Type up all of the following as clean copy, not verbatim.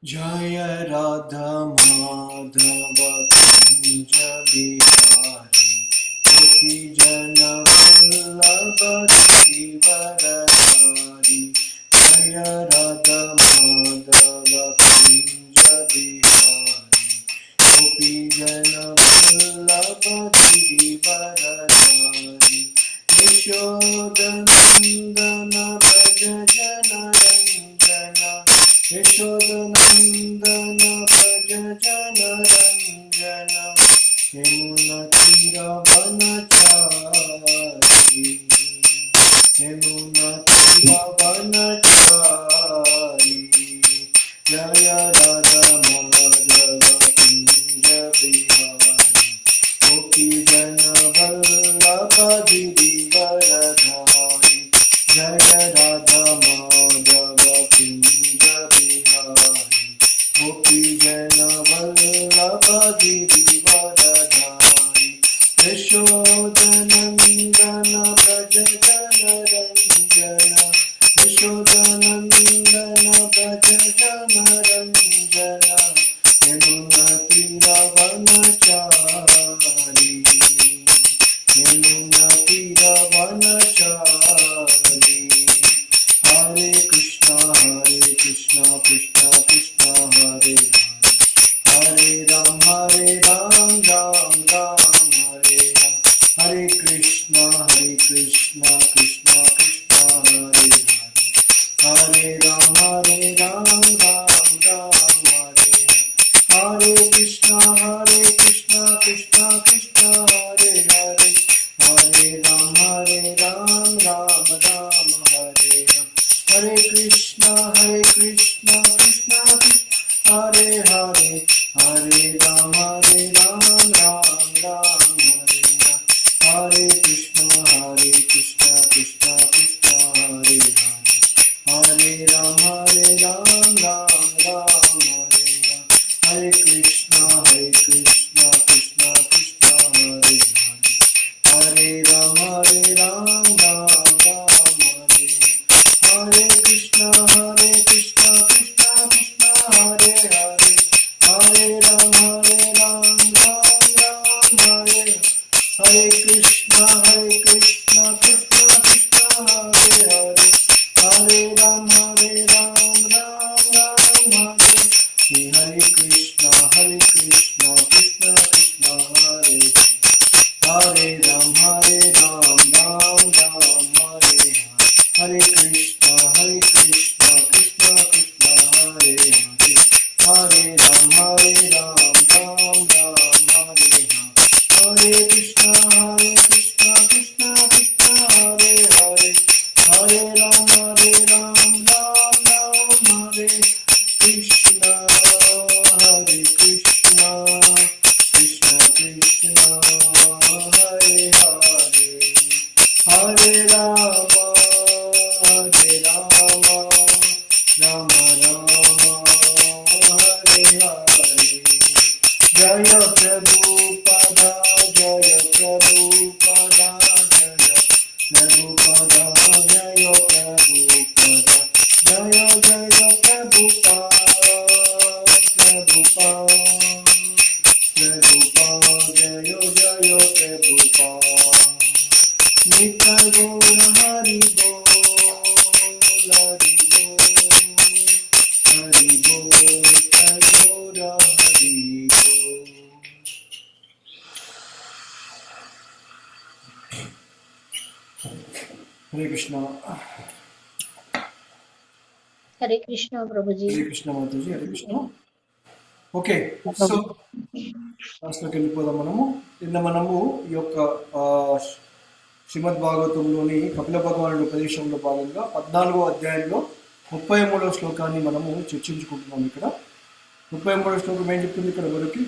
जय राधा माधव कुंज बिहारी गोपी जन वल्लभ गिरिवरधारी। जय राधा माधव कुंज बिहारी गोपी जन वल्लभ गिरिवरधारी। यशोदनंदन व्रज जनरंजन यशोदनंदन व्रज जनरंजन यमुना तीरवनचारी यमुना तीरवनचारी। जय राधा माधव कुंज बिहारी गोपी जन वल्लभ गिरिवरधारी। जय राधा माधव कुंज बिहारी गोपी जन वल्लभ गिरिवरधारी। यशोदनंदन व्रज जनरंजन यशोदनंदन व्रज जनरंजन यमुना तीरवनचारी यमुना तीरवनचारी। हरे कृष्णा कृष्ण कृष्ण हरे हरे राम राम राम हरे राम। हरे कृष्णा कृष्ण कृष्ण हरे हरे राम राम राम हरे हरे कृष्णा कृष्ण कृष्ण हरे हरे हरे राम राम राम हरे हरे कृष्णा कृष्ण कृष्ण हरे हरे हरे राम राम राम हरे हरे कृष्णा कृष्ण कृष्ण हरे हरे राम राम राम हरे हरे कृष्णा कृष्ण कृष्ण हरे हरे राम राम राम हरे हरे कृष्णा कृष्ण कृष्ण हरे हरे हरे राम राम राम हरे हरे कृष्णा कृष्ण कृष्ण हरे हरे हरे राम राम राम हरे हरे कृष्णा कृष्ण कृष्ण हरे हरे राम राम राम हरे हरे कृष्णा कृष्ण कृष्ण हरे हरे हरे राम राम राम हरे हरे कृष्णा कृष्ण कृष्ण हरे हरे हरे राम राम हरे कृष्णा कृष्ण कृष्ण हरे हरे हरे राम राम राम हरे हरे। जय प्रभुपदा जय प्रभुपदा जय प्रभुपदा जय प्रभुपदा जय जय प्रभुपदा जय जय प्रभुपदा। नित्य गौर हरि बोल हरि बोल हरि बोल नित्य गौर हरि बोल। हरे कृष्णा प्रभु जी। हरे कृष्ण माता जी हरे कृष्ण। ఓకే సో క్లాస్లోకి వెళ్ళిపోదాం మనము. నిన్న మనము ఈ యొక్క శ్రీమద్ భాగవతంలోని కపిల భగవానుడి ఉపదేశంలో భాగంగా 14వ అధ్యాయంలో 33వ శ్లోకాన్ని మనము చర్చించుకుంటున్నాం. ఇక్కడ 33వ శ్లోకం ఏం చెప్తుంది ఇక్కడ వరకు,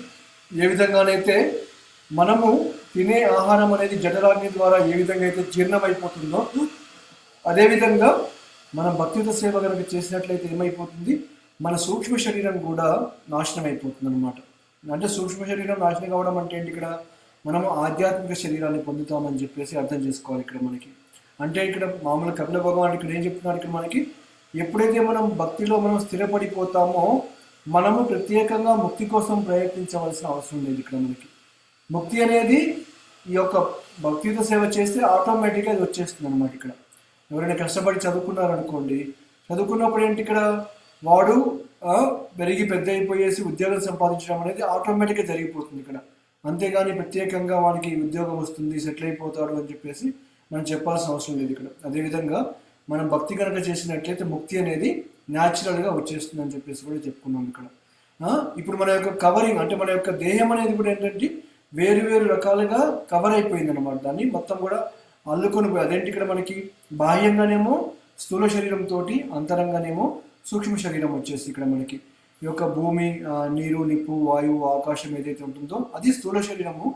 ఏ విధంగానైతే మనము తినే ఆహారం అనేది జఠరాగ్ని ద్వారా ఏ విధంగా అయితే జీర్ణమైపోతుందో అదేవిధంగా మనం భక్తియుత సేవ కనుక చేసినట్లయితే ఏమైపోతుంది, మన సూక్ష్మ శరీరం కూడా నాశనం అయిపోతుంది అనమాట. అంటే సూక్ష్మ శరీరం నాశనం కావడం అంటే ఏంటి, ఇక్కడ మనము ఆధ్యాత్మిక శరీరాన్ని పొందుతామని చెప్పేసి అర్థం చేసుకోవాలి ఇక్కడ మనకి. అంటే ఇక్కడ మామూలు కపిల భగవాన్ ఇక్కడ ఏం చెప్తున్నారు, ఇక్కడ మనకి ఎప్పుడైతే మనం భక్తిలో మనం స్థిరపడిపోతామో మనము ప్రత్యేకంగా ముక్తి కోసం ప్రయత్నించవలసిన అవసరం లేదు ఇక్కడ మనకి. ముక్తి అనేది ఈ యొక్క భక్తితో సేవ చేస్తే ఆటోమేటిక్గా అది వచ్చేస్తుంది అనమాట. ఇక్కడ ఎవరైనా కష్టపడి చదువుకున్నారనుకోండి, చదువుకున్నప్పుడు ఏంటి ఇక్కడ వాడు పెరిగి పెద్ద అయిపోయేసి ఉద్యోగం సంపాదించడం అనేది ఆటోమేటిక్గా జరిగిపోతుంది ఇక్కడ. అంతేగాని ప్రత్యేకంగా వానికి ఉద్యోగం వస్తుంది, సెటిల్ అయిపోతాడు అని చెప్పేసి మనం చెప్పాల్సిన అవసరం లేదు ఇక్కడ. అదేవిధంగా మనం భక్తి కనుక చేసినట్లయితే ముక్తి అనేది న్యాచురల్గా వచ్చేస్తుంది అని చెప్పేసి కూడా చెప్పుకున్నాం ఇక్కడ. ఇప్పుడు మన యొక్క కవరింగ్ అంటే మన యొక్క దేహం అనేది కూడా ఏంటంటే వేరు వేరు రకాలుగా కవర్ అయిపోయింది అనమాట. దాన్ని మొత్తం కూడా అల్లుకొని పోయి అదేంటి ఇక్కడ మనకి బాహ్యంగానేమో స్థూల శరీరంతో, అంతరంగానేమో సూక్ష్మ శరీరం వచ్చేసి ఇక్కడ మనకి ఈ యొక్క భూమి, నీరు, నిప్పు, వాయువు, ఆకాశం ఏదైతే ఉంటుందో అది స్థూల శరీరము.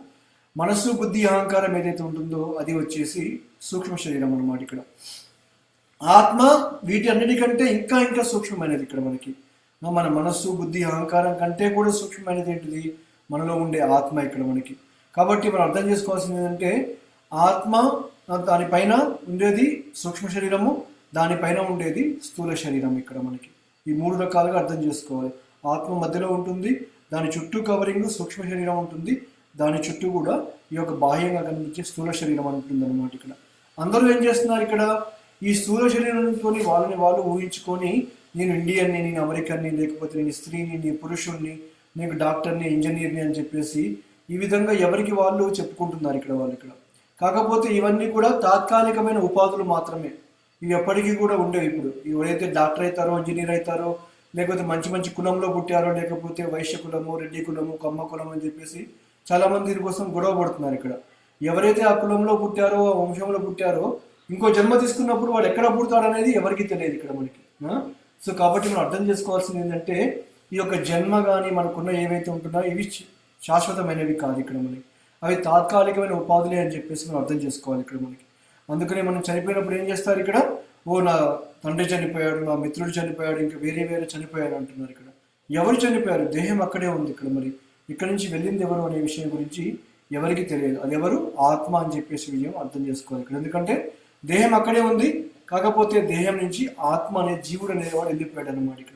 మనస్సు, బుద్ధి, అహంకారం ఏదైతే ఉంటుందో అది వచ్చేసి సూక్ష్మ శరీరం అనమాట. ఇక్కడ ఆత్మ వీటి అన్నిటికంటే ఇంకా ఇంకా సూక్ష్మమైనది ఇక్కడ మనకి. మన మనస్సు, బుద్ధి, అహంకారం కంటే కూడా సూక్ష్మమైనది ఏంటిది? మనలో ఉండే ఆత్మ ఇక్కడ మనకి. కాబట్టి మనం అర్థం చేసుకోవాల్సింది ఏంటంటే ఆత్మ దానిపైన ఉండేది సూక్ష్మ శరీరము, దానిపైన ఉండేది స్థూల శరీరం ఇక్కడ మనకి. ఈ మూడు రకాలుగా అర్థం చేసుకోవాలి. ఆత్మ మధ్యలో ఉంటుంది, దాని చుట్టూ కవరింగ్ సూక్ష్మ శరీరం ఉంటుంది, దాని చుట్టూ కూడా ఈ యొక్క బాహ్యంగా కనిపించే స్థూల శరీరం ఉంటుంది అనమాట. ఇక్కడ అందరూ ఏం చేస్తున్నారు? ఇక్కడ ఈ స్థూల శరీరంతో వాళ్ళని వాళ్ళు ఊహించుకొని నేను ఇండియన్ని, నేను అమెరికన్ని, లేకపోతే నేను స్త్రీని, నేను పురుషుణ్ణి, నేను డాక్టర్ని, ఇంజనీర్ని అని చెప్పేసి ఈ విధంగా ఎవరికి వాళ్ళు చెప్పుకుంటున్నారు ఇక్కడ వాళ్ళు. ఇక్కడ కాకపోతే ఇవన్నీ కూడా తాత్కాలికమైన ఉపాధులు మాత్రమే. ఇవి ఎప్పటికీ కూడా ఉండేవి. ఇప్పుడు ఎవరైతే డాక్టర్ అవుతారో, ఇంజనీర్ అవుతారో, లేకపోతే మంచి మంచి కులంలో పుట్టారో, లేకపోతే వైశ్య కులము, రెడ్డి కులము, కమ్మ కులం అని చెప్పేసి చాలా మంది దీనికోసం గొడవ పడుతున్నారు ఇక్కడ. ఎవరైతే ఆ కులంలో పుట్టారో, ఆ వంశంలో పుట్టారో, ఇంకో జన్మ తీసుకున్నప్పుడు వాడు ఎక్కడ పుడతాడు అనేది ఎవరికి తెలియదు ఇక్కడ మనకి. సో కాబట్టి మనం అర్థం చేసుకోవాల్సింది ఏంటంటే ఈ యొక్క జన్మ కానీ మనకున్న ఏవైతే ఉంటున్నాయో ఇవి శాశ్వతమైనవి కాదు ఇక్కడ మనకి. అవి తాత్కాలికమైన ఉపాధులే అని చెప్పేసి మనం అర్థం చేసుకోవాలి ఇక్కడ మనకి. అందుకనే మనం చనిపోయినప్పుడు ఏం చేస్తారు? ఇక్కడ నా తండ్రి చనిపోయాడు, నా మిత్రుడు చనిపోయాడు, ఇంకా వేరే వేరే చనిపోయాడు అంటున్నారు. ఇక్కడ ఎవరు చనిపోయారు? దేహం అక్కడే ఉంది ఇక్కడ. మరి ఇక్కడ నుంచి వెళ్ళింది ఎవరు అనే విషయం గురించి ఎవరికి తెలియదు. అది ఎవరు? ఆత్మ అని చెప్పేసి విషయం అర్థం చేసుకోవాలి ఇక్కడ. ఎందుకంటే దేహం అక్కడే ఉంది, కాకపోతే దేహం నుంచి ఆత్మ అనే జీవుడు అనేవాడు వెళ్ళిపోయాడు అనమాట ఇక్కడ.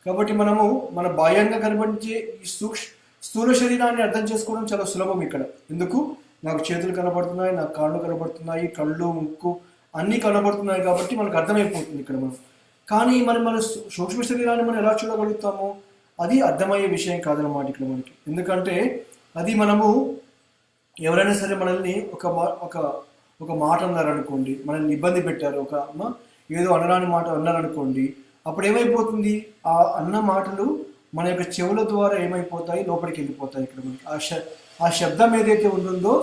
కాబట్టి మనము మన బాహ్యంగా కనబడించే ఈ స్థూల శరీరాన్ని అర్థం చేసుకోవడం చాలా సులభం ఇక్కడ. ఎందుకు? నాకు చేతులు కనబడుతున్నాయి, నాకు కాళ్ళు కనబడుతున్నాయి, కళ్ళు, ముక్కు అన్నీ కనబడుతున్నాయి కాబట్టి మనకు అర్థమైపోతుంది ఇక్కడ మనం. కానీ మన సూక్ష్మ శరీరాన్ని మనం ఎలా చూడగలుగుతాము? అది అర్థమయ్యే విషయం కాదనమాట ఇక్కడ మనకి. ఎందుకంటే అది మనము ఎవరైనా సరే మనల్ని ఒక మాట అన్నారనుకోండి, మనల్ని ఇబ్బంది పెట్టారు, ఏదో అనరాని మాట అన్నారనుకోండి, అప్పుడు ఏమైపోతుంది? ఆ అన్న మాటలు మన యొక్క చెవుల ద్వారా ఏమైపోతాయి? లోపలికి వెళ్ళిపోతాయి ఇక్కడ మనకి. ఆ శబ్దం ఏదైతే ఉంటుందో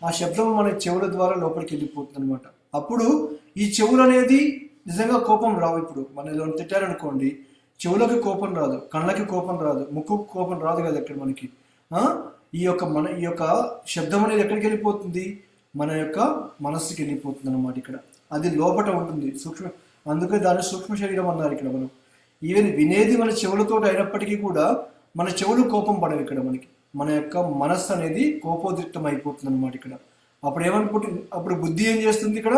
ఆ శబ్దం మన చెవుల ద్వారా లోపలికి వెళ్ళిపోతుంది అనమాట. అప్పుడు ఈ చెవులు అనేది నిజంగా కోపం రావు. ఇప్పుడు మన తిట్టారనుకోండి, చెవులకి కోపం రాదు, కళ్ళకి కోపం రాదు, ముక్కుకు కోపం రాదు కదా ఇక్కడ మనకి. ఈ యొక్క శబ్దం అనేది ఎక్కడికి వెళ్ళిపోతుంది? మన యొక్క మనస్సుకి వెళ్ళిపోతుంది అనమాట ఇక్కడ. అది లోపట ఉంటుంది సూక్ష్మ. అందుకే దాన్ని సూక్ష్మ శరీరం అన్నారు ఇక్కడ. మనం ఈవెన్ వినేది మన చెవులతో అయినప్పటికీ కూడా మన చెవులు కోపం పడవు ఇక్కడ మనకి. మన యొక్క మనస్సు అనేది కోపోద్రిక్తం అయిపోతుంది అనమాట ఇక్కడ. అప్పుడు బుద్ధి ఏం చేస్తుంది ఇక్కడ?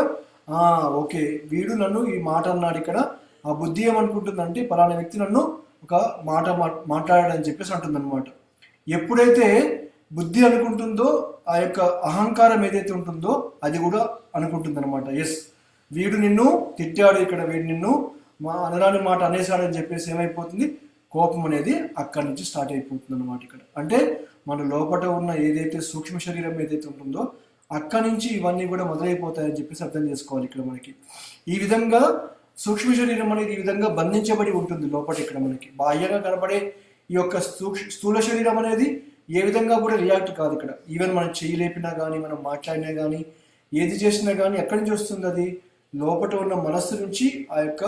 ఓకే, వీడు నన్ను ఈ మాట అన్నాడు ఇక్కడ. ఆ బుద్ధి ఏమనుకుంటుందంటే పలానా వ్యక్తి నన్ను ఒక మాట మాట్లాడాడని చెప్పేసి అంటుంది అనమాట. ఎప్పుడైతే బుద్ధి అనుకుంటుందో ఆ యొక్క అహంకారం ఏదైతే ఉంటుందో అది కూడా అనుకుంటుంది అనమాట. ఎస్, వీడు నిన్ను తిట్టాడు ఇక్కడ, వీడు నిన్ను అనరాని మాట అనేసాడని చెప్పేసి ఏమైపోతుంది? కోపం అనేది అక్కడి నుంచి స్టార్ట్ అయిపోతుంది అనమాట ఇక్కడ. అంటే మన లోపల ఉన్న ఏదైతే సూక్ష్మ శరీరం ఏదైతే ఉంటుందో అక్కడి నుంచి ఇవన్నీ కూడా మొదలైపోతాయని చెప్పేసి అర్థం చేసుకోవాలి ఇక్కడ మనకి. ఈ విధంగా సూక్ష్మ శరీరం అనేది ఈ విధంగా బంధించబడి ఉంటుంది లోపల ఇక్కడ మనకి. బాహ్యంగా కనబడే ఈ యొక్క స్థూల శరీరం అనేది ఏ విధంగా కూడా రియాక్ట్ కాదు ఇక్కడ. ఈవెన్ మనం చెయ్యి లేపినా కానీ, మనం మాట్లాడినా కానీ, ఏది చేసినా కానీ ఎక్కడి నుంచి వస్తుంది? అది లోపల ఉన్న మనస్సు నుంచి ఆ యొక్క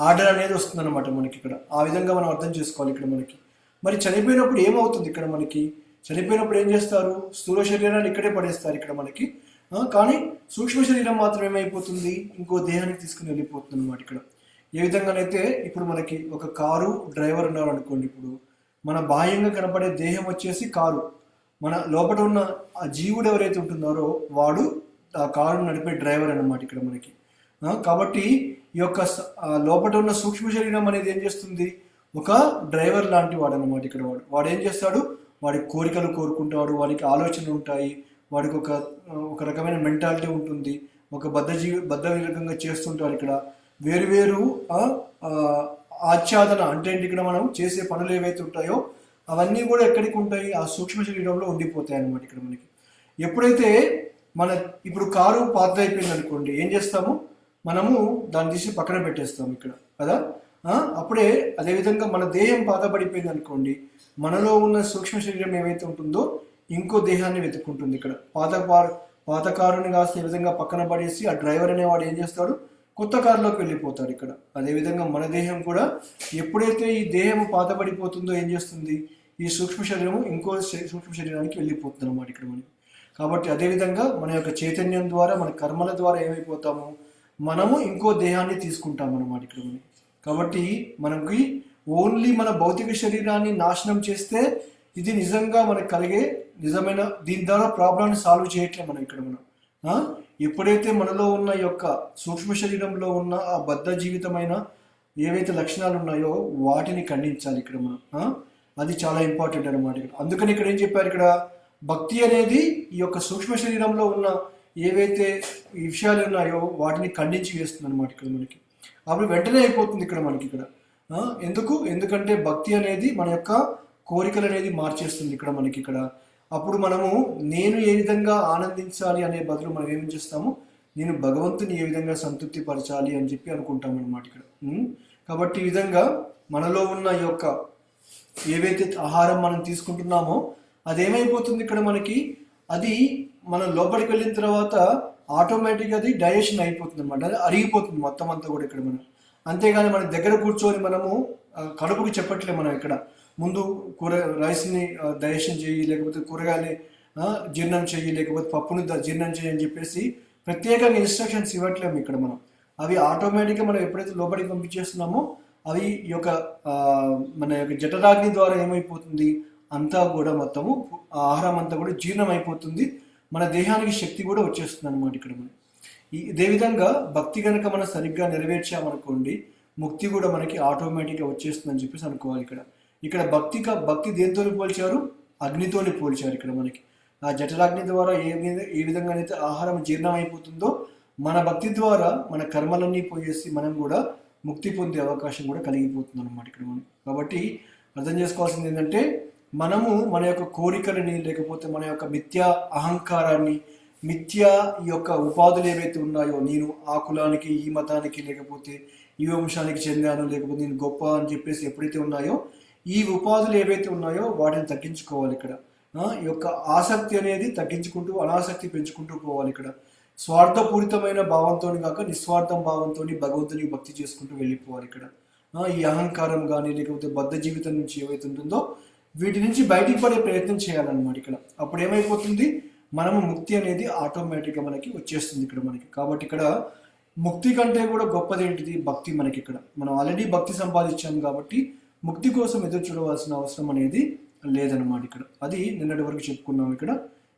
ఆర్డర్ అనేది వస్తుంది అనమాట మనకి ఇక్కడ. ఆ విధంగా మనం అర్థం చేసుకోవాలి ఇక్కడ మనకి. మరి చనిపోయినప్పుడు ఏమవుతుంది ఇక్కడ మనకి? చనిపోయినప్పుడు ఏం చేస్తారు? స్థూల శరీరాన్ని ఇక్కడే పడేస్తారు ఇక్కడ మనకి. కానీ సూక్ష్మ శరీరం మాత్రం ఏమైపోతుంది? ఇంకో దేహానికి తీసుకుని వెళ్ళిపోతుంది అనమాట ఇక్కడ. ఏ విధంగానైతే ఇప్పుడు మనకి ఒక కారు డ్రైవర్ ఉన్నారు అనుకోండి. ఇప్పుడు మన బాహ్యంగా కనపడే దేహం వచ్చేసి కారు, మన లోపల ఉన్న ఆ జీవుడు ఎవరైతే ఉంటున్నారో వాడు ఆ కారు నడిపే డ్రైవర్ అనమాట ఇక్కడ మనకి. కాబట్టి ఈ యొక్క లోపల ఉన్న సూక్ష్మ శరీరం అనేది ఏం చేస్తుంది, ఒక డ్రైవర్ లాంటి వాడు అనమాట. ఇక్కడ వాడు ఏం చేస్తాడు, వాడి కోరికలు కోరుకుంటాడు, వాడికి ఆలోచన ఉంటాయి, వాడికి ఒక రకమైన మెంటాలిటీ ఉంటుంది, ఒక బద్ధ చేస్తుంటాడు. ఇక్కడ వేరు ఆచ్ఛాదన అంటే ఇక్కడ మనం చేసే పనులు ఏవైతే ఉంటాయో అవన్నీ కూడా ఎక్కడికి ఉంటాయి, ఆ సూక్ష్మ శరీరంలో ఉండిపోతాయి అన్నమాట. ఇక్కడ మనకి ఎప్పుడైతే ఇప్పుడు కారు పాత అయిపోయింది అనుకోండి, ఏం చేస్తాము, మనము దాన్ని తీసి పక్కన పెట్టేస్తాము ఇక్కడ కదా. అప్పుడే అదేవిధంగా మన దేహం పాతపడిపోయింది అనుకోండి, మనలో ఉన్న సూక్ష్మ శరీరం ఏవైతే ఉంటుందో ఇంకో దేహాన్ని వెతుక్కుంటుంది. ఇక్కడ పాత కారుని కాస్త ఈ విధంగా పక్కన పడేసి ఆ డ్రైవర్ అనేవాడు ఏం చేస్తాడు, కొత్త కారులోకి వెళ్ళిపోతాడు ఇక్కడ. అదేవిధంగా మన దేహం కూడా ఎప్పుడైతే ఈ దేహం పాతపడిపోతుందో ఏం చేస్తుంది, ఈ సూక్ష్మ శరీరము ఇంకో సూక్ష్మ శరీరానికి వెళ్ళిపోతుంది అనమాట ఇక్కడ మనకి. కాబట్టి అదేవిధంగా మన యొక్క చైతన్యం ద్వారా, మన కర్మల ద్వారా ఏమైపోతాము, మనము ఇంకో దేహాన్ని తీసుకుంటాం అన్నమాట ఇక్కడ మనకి. కాబట్టి మనకి ఓన్లీ మన భౌతిక శరీరాన్ని నాశనం చేస్తే ఇది నిజంగా మనకు కలిగే నిజమైన, దీని ద్వారా ప్రాబ్లాన్ని సాల్వ్ చేయట్లేదు మనం ఇక్కడ. ఎప్పుడైతే మనలో ఉన్న యొక్క సూక్ష్మ శరీరంలో ఉన్న ఆ బద్ధ జీవితమైన ఏవైతే లక్షణాలు ఉన్నాయో వాటిని ఖండించాలి ఇక్కడ మనం. అది చాలా ఇంపార్టెంట్ అనమాట ఇక్కడ. అందుకని ఇక్కడ ఏం చెప్పారు, ఇక్కడ భక్తి అనేది ఈ యొక్క సూక్ష్మ శరీరంలో ఉన్న ఏవైతే ఈ విషయాలు ఉన్నాయో వాటిని ఖండించి వేస్తుంది అనమాట ఇక్కడ మనకి. అప్పుడు వెంటనే అయిపోతుంది ఇక్కడ మనకి ఇక్కడ. ఎందుకంటే భక్తి అనేది మన యొక్క కోరికలు అనేది మార్చేస్తుంది ఇక్కడ మనకి ఇక్కడ. అప్పుడు మనము నేను ఏ విధంగా ఆనందించాలి అనే బదులు మనం ఏం చేస్తాము, నేను భగవంతుని ఏ విధంగా సంతృప్తి పరచాలి అని చెప్పి అనుకుంటాం అనమాట ఇక్కడ. కాబట్టి ఈ విధంగా మనలో ఉన్న ఈ యొక్క ఏవైతే ఆహారం మనం తీసుకుంటున్నామో అదేమైపోతుంది ఇక్కడ మనకి, అది మన లోపలికి వెళ్ళిన తర్వాత ఆటోమేటిక్గా అది డైజెషన్ అయిపోతుంది అనమాట, అది అరిగిపోతుంది మొత్తం అంతా కూడా ఇక్కడ మనం. అంతేగాని మన దగ్గర కూర్చొని మనము కడుపుకి చెప్పట్లే మనం ఇక్కడ, ముందు రైస్ని డైజెషన్ చేయి, లేకపోతే కూరగాయలని జీర్ణం చెయ్యి, లేకపోతే పప్పుని జీర్ణం చేయి అని చెప్పేసి ప్రత్యేకంగా ఇన్స్ట్రక్షన్స్ ఇవ్వట్లేము ఇక్కడ మనం. అవి ఆటోమేటిక్గా మనం ఎప్పుడైతే లోపలికి పంపించేస్తున్నామో అవి ఈ యొక్క మన యొక్క జఠరాగ్ని ద్వారా ఏమైపోతుంది, అంతా కూడా మొత్తము ఆహారం అంతా కూడా జీర్ణం అయిపోతుంది, మన దేహానికి శక్తి కూడా వచ్చేస్తుంది అనమాట ఇక్కడ మనం. ఇదే విధంగా భక్తి కనుక మనం సరిగ్గా నెరవేర్చామనుకోండి, ముక్తి కూడా మనకి ఆటోమేటిక్గా వచ్చేస్తుంది అని చెప్పేసి అనుకోవాలి ఇక్కడ. ఇక్కడ భక్తి దేంతో పోల్చారు, అగ్నితోని పోల్చారు ఇక్కడ మనకి. ఆ జఠరాగ్ని ద్వారా ఏ విధంగా అయితే ఆహారం జీర్ణం అయిపోతుందో మన భక్తి ద్వారా మన కర్మలన్నీ పోయేసి మనం కూడా ముక్తి పొందే అవకాశం కూడా కలిగిపోతుంది అనమాట ఇక్కడ మనం. కాబట్టి అర్థం చేసుకోవాల్సింది ఏంటంటే, మనము మన యొక్క కోరికలని, లేకపోతే మన యొక్క మిథ్యా అహంకారాన్ని, మిథ్యా ఈ యొక్క ఉపాధులు ఏవైతే ఉన్నాయో, నేను ఆ కులానికి, ఈ మతానికి, లేకపోతే ఈ వంశానికి చెందాను, లేకపోతే నేను గొప్ప అని చెప్పేసి ఎప్పుడైతే ఉన్నాయో ఈ ఉపాధులు ఏవైతే ఉన్నాయో వాటిని తగ్గించుకోవాలి ఇక్కడ. ఈ యొక్క ఆసక్తి అనేది తగ్గించుకుంటూ అనాసక్తి పెంచుకుంటూ పోవాలి ఇక్కడ. స్వార్థపూరితమైన భావంతో కాక నిస్వార్థం భావంతో భగవంతునికి భక్తి చేసుకుంటూ వెళ్ళిపోవాలి ఇక్కడ. ఈ అహంకారం కానీ, లేకపోతే బద్ధ జీవితం నుంచి ఏవైతే ఉంటుందో వీటి నుంచి బయటికి పడే ప్రయత్నం చేయాలన్నమాట ఇక్కడ. అప్పుడు ఏమైపోతుంది, మనము ముక్తి అనేది ఆటోమేటిక్గా మనకి వచ్చేస్తుంది ఇక్కడ మనకి. కాబట్టి ఇక్కడ ముక్తి కంటే కూడా గొప్పది ఏంటిది, భక్తి మనకి ఇక్కడ. మనం ఆల్రెడీ భక్తి సంపాదించాం కాబట్టి ముక్తి కోసం ఎదురు చూడవలసిన అవసరం అనేది లేదన్నమాట ఇక్కడ. అది నిన్నటి వరకు చెప్పుకున్నాం ఇక్కడ.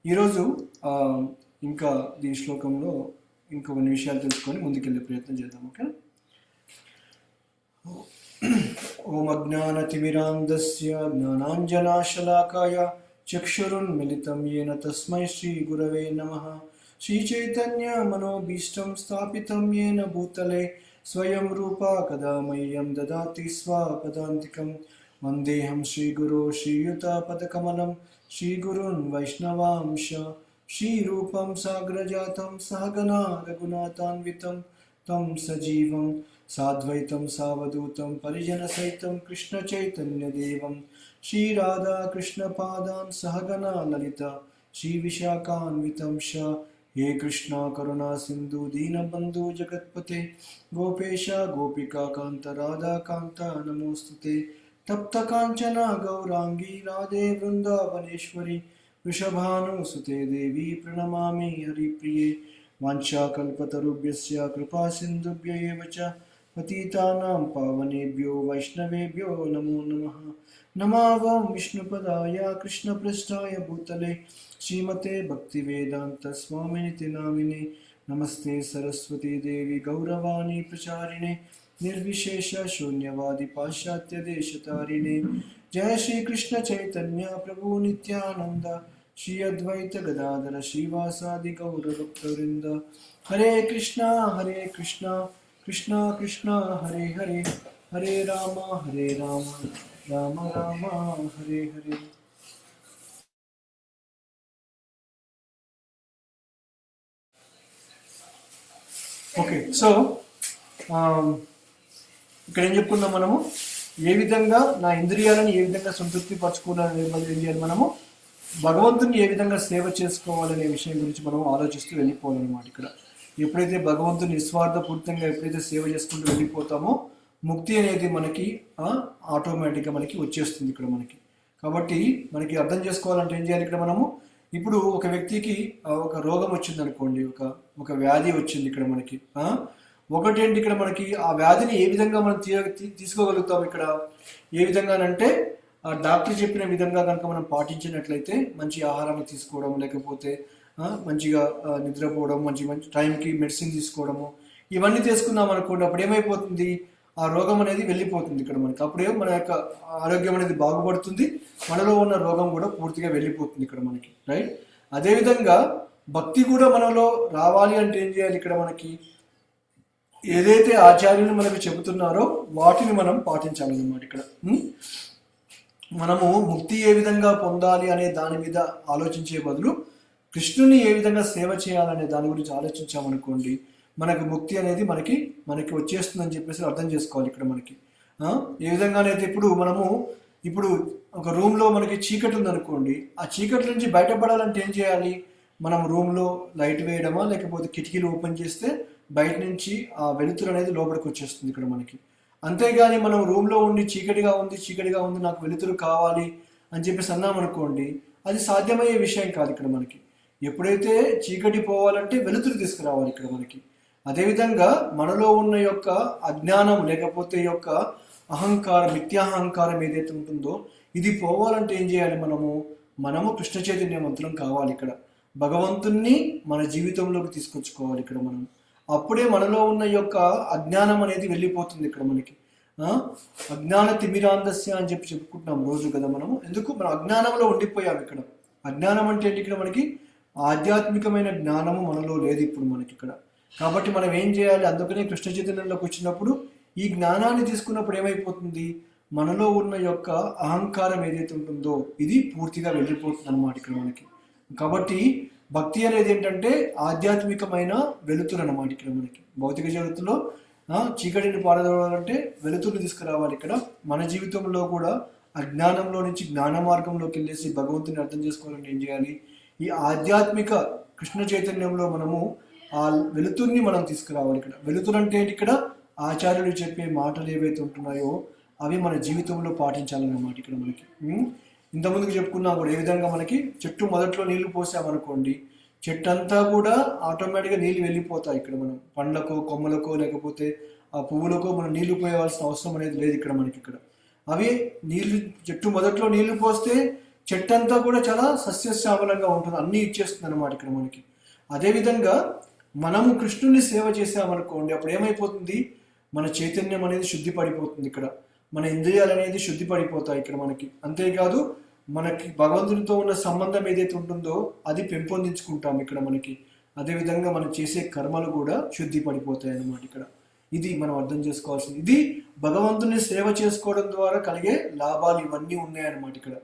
ఈరోజు ఇంకా ఈ శ్లోకంలో ఇంకొన్ని విషయాలు తెలుసుకొని ముందుకెళ్ళే ప్రయత్నం చేద్దాం. ఓకే. ఓం అజ్ఞానతిమిరాంధస్య జ్ఞానాంజనాశలాకాయ చక్షురున్మిలితం యేన తస్మై శ్రీ గురవే నమః. శ్రీచైతన్య మనోభీష్టం స్థాపితం యేన భూతలే స్వయం రూపా కదా మह्यं దదాతి స్వపదాంతికం. వందేహం శ్రీగురో శ్రీయుతపదకమలం శ్రీగురున్ వైష్ణవాంశ శ్రీరూపం సాగ్రజాతం సహగణా రఘునాథాన్వితం తం సజీవం సాద్వైతం సావధూతం పరిజనసహితం కృష్ణ చైతన్యదేవం శ్రీరాధాకృష్ణపాదాన్ సహగణా లలిత శ్రీవిశాఖాన్వితం శ. हे कृष्णा करुणा सिंधु दीनबंधु जगत्पते गोपेश गोपिका कांत राधा कांत नमोस्तुते. तप्त कांचना गौरांगी राधे वृंदावनेश्वरी वृषभानुसुते देवी प्रणमामि हरिप्रिये. वाञ्छाकल्पतरुभ्यस्य कृपा सिन्धुभ्य एव च पतितानां पावनेभ्यो वैष्णवेभ्यो नमो नमः. नमावं विष्णुपदाय कृष्णपृष्ठाय भूतले श्रीमते भक्तिवेदांत स्वामिनिति नामिने. నమస్తే సరస్వతీ దేవి గౌరవాణి ప్రచారిణే నిర్విశేష శూన్యవాది పాశ్చాత్య దేశతారిణే జయ శ్రీకృష్ణ చైతన్య ప్రభు నిత్యానంద శ్రీ అద్వైత గదాధర శ్రీవాసాది గౌరవృంద హరే కృష్ణ కృష్ణ కృష్ణ హరే హరే హరే రామ రామ రామ హరే హరే. ఓకే, సో ఇక్కడ ఏం చెప్పుకున్నాం మనము, ఏ విధంగా నా ఇంద్రియాలను ఏ విధంగా సంతృప్తి పరచుకోవాలని ఏం చేయాలి, మనము భగవంతుని ఏ విధంగా సేవ చేసుకోవాలనే విషయం గురించి మనం ఆలోచిస్తూ వెళ్ళిపోవాలన్నమాట. ఇక్కడ ఎప్పుడైతే భగవంతుని నిస్వార్థపూరితంగా ఎప్పుడైతే సేవ చేసుకుంటూ వెళ్ళిపోతామో ముక్తి అనేది మనకి ఆటోమేటిక్గా మనకి వచ్చేస్తుంది ఇక్కడ మనకి. కాబట్టి మనకి అర్థం చేసుకోవాలంటే ఏం చేయాలి, ఇక్కడ మనము ఇప్పుడు ఒక వ్యక్తికి ఒక రోగం వచ్చింది అనుకోండి, ఒక వ్యాధి వచ్చింది ఇక్కడ మనకి. ఒకటేంటి, ఇక్కడ మనకి ఆ వ్యాధిని ఏ విధంగా మనం తీసుకోగలుగుతాం, ఇక్కడ ఏ విధంగానంటే ఆ డాక్టర్ చెప్పిన విధంగా కనుక మనం పాటించినట్లయితే మంచి ఆహారాన్ని తీసుకోవడం, లేకపోతే మంచిగా నిద్రపోవడం, మంచి టైంకి మెడిసిన్ తీసుకోవడము, ఇవన్నీ తీసుకున్నాం అనుకోండి, అప్పుడు ఏమైపోతుంది, ఆ రోగం అనేది వెళ్ళిపోతుంది ఇక్కడ మనకి. అప్పుడే మన యొక్క ఆరోగ్యం అనేది బాగుపడుతుంది, మనలో ఉన్న రోగం కూడా పూర్తిగా వెళ్ళిపోతుంది ఇక్కడ మనకి, రైట్. అదేవిధంగా భక్తి కూడా మనలో రావాలి అంటే ఏం చేయాలి, ఇక్కడ మనకి ఏదైతే ఆచార్యులు మనకు చెబుతున్నారో వాటిని మనం పాటించాలన్నమాట. ఇక్కడ మనము ముక్తి ఏ విధంగా పొందాలి అనే దాని మీద ఆలోచించే బదులు కృష్ణుని ఏ విధంగా సేవ చేయాలనే దాని గురించి ఆలోచించామనుకోండి, మనకు ముక్తి అనేది మనకి వచ్చేస్తుందని చెప్పేసి అర్థం చేసుకోవాలి ఇక్కడ మనకి. ఏ విధంగానైతే ఇప్పుడు ఒక రూమ్లో మనకి చీకటి ఉందనుకోండి, ఆ చీకటి నుంచి బయటపడాలంటే ఏం చేయాలి, మనం రూమ్లో లైట్ వేయడమా, లేకపోతే కిటికీలు ఓపెన్ చేస్తే బయట నుంచి ఆ వెలుతురు అనేది లోపలికి వచ్చేస్తుంది ఇక్కడ మనకి. అంతేగాని మనం రూమ్లో ఉండి చీకటిగా ఉంది నాకు వెలుతురు కావాలి అని చెప్పేసి అన్నామనుకోండి, అది సాధ్యమయ్యే విషయం కాదు ఇక్కడ మనకి. ఎప్పుడైతే చీకటి పోవాలంటే వెలుతురు తీసుకురావాలి ఇక్కడ మనకి. అదేవిధంగా మనలో ఉన్న యొక్క అజ్ఞానం లేకపోతే యొక్క అహంకారం, మిథ్యాహంకారం ఏదైతే ఉంటుందో ఇది పోవాలంటే ఏం చేయాలి, మనము కృష్ణ చైతన్యవంతులం కావాలి. ఇక్కడ భగవంతుణ్ణి మన జీవితంలోకి తీసుకొచ్చుకోవాలి ఇక్కడ మనం. అప్పుడే మనలో ఉన్న యొక్క అజ్ఞానం అనేది వెళ్ళిపోతుంది ఇక్కడ మనకి. అజ్ఞాన తిమిరాంధస్య అని చెప్పుకుంటున్నాం రోజు కదా మనము. ఎందుకు, మనం అజ్ఞానంలో ఉండిపోయాం ఇక్కడ. అజ్ఞానం అంటే ఏంటి, ఇక్కడ మనకి ఆధ్యాత్మికమైన జ్ఞానము మనలో లేదు ఇప్పుడు మనకి ఇక్కడ. కాబట్టి మనం ఏం చేయాలి, అందుకనే కృష్ణ చైతన్యంలోకి వచ్చినప్పుడు ఈ జ్ఞానాన్ని తీసుకున్నప్పుడు ఏమైపోతుంది, మనలో ఉన్న యొక్క అహంకారం ఏదైతే ఉంటుందో ఇది పూర్తిగా వెళ్ళిపోతుంది అన్నమాట ఇక్కడ మనకి. కాబట్టి భక్తి అనేది ఏంటంటే ఆధ్యాత్మికమైన వెలుతురు అన్నమాట ఇక్కడ మనకి. భౌతిక జగత్తులో చీకటిని పారదోడాలంటే వెలుతురుని తీసుకురావాలి. ఇక్కడ మన జీవితంలో కూడా అజ్ఞానంలో నుంచి జ్ఞాన మార్గంలోకి వెళ్ళేసి భగవంతుని అర్థం చేసుకోవాలంటే ఏం చేయాలి, ఈ ఆధ్యాత్మిక కృష్ణ చైతన్యంలో మనము ఆ వెలుతుర్ని మనం తీసుకురావాలి. ఇక్కడ వెలుతురు అంటే ఏంటి, ఇక్కడ ఆచార్యులు చెప్పే మాటలు ఏవైతే ఉంటున్నాయో అవి మన జీవితంలో పాటించాలన్నమాట ఇక్కడ మనకి. ఇంతకుముందుకు చెప్పుకున్నాం కూడా, ఏ విధంగా మనకి చెట్టు మొదట్లో నీళ్లు పోసామనుకోండి, చెట్టు అంతా కూడా ఆటోమేటిక్గా నీళ్ళు వెళ్ళిపోతాయి. ఇక్కడ మనం పండ్లకో కొమ్మలకో లేకపోతే ఆ పువ్వులకో మనం నీళ్లు పోయవలసిన అవసరం అనేది లేదు ఇక్కడ మనకి. ఇక్కడ అవి చెట్టు మొదట్లో నీళ్లు పోస్తే చెట్టు అంతా కూడా చాలా సస్యశ్యామలంగా ఉంటుంది, అన్నీ ఇచ్చేస్తుంది అన్నమాట ఇక్కడ మనకి. అదేవిధంగా మనము కృష్ణుని సేవ చేసామనుకోండి, అప్పుడు ఏమైపోతుంది, మన చైతన్యం అనేది శుద్ధి పడిపోతుంది. ఇక్కడ మన ఇంద్రియాలు అనేది శుద్ధి పడిపోతాయి ఇక్కడ మనకి. అంతేకాదు మనకి భగవంతునితో ఉన్న సంబంధం ఏదైతే ఉంటుందో అది పెంపొందించుకుంటాం ఇక్కడ మనకి. అదేవిధంగా మనం చేసే కర్మలు కూడా శుద్ధి పడిపోతాయి అన్నమాట ఇక్కడ. ఇది మనం అర్థం చేసుకోవాల్సింది. ఇది భగవంతుని సేవ చేసుకోవడం ద్వారా కలిగే లాభాలు ఇవన్నీ ఉన్నాయన్నమాట ఇక్కడ.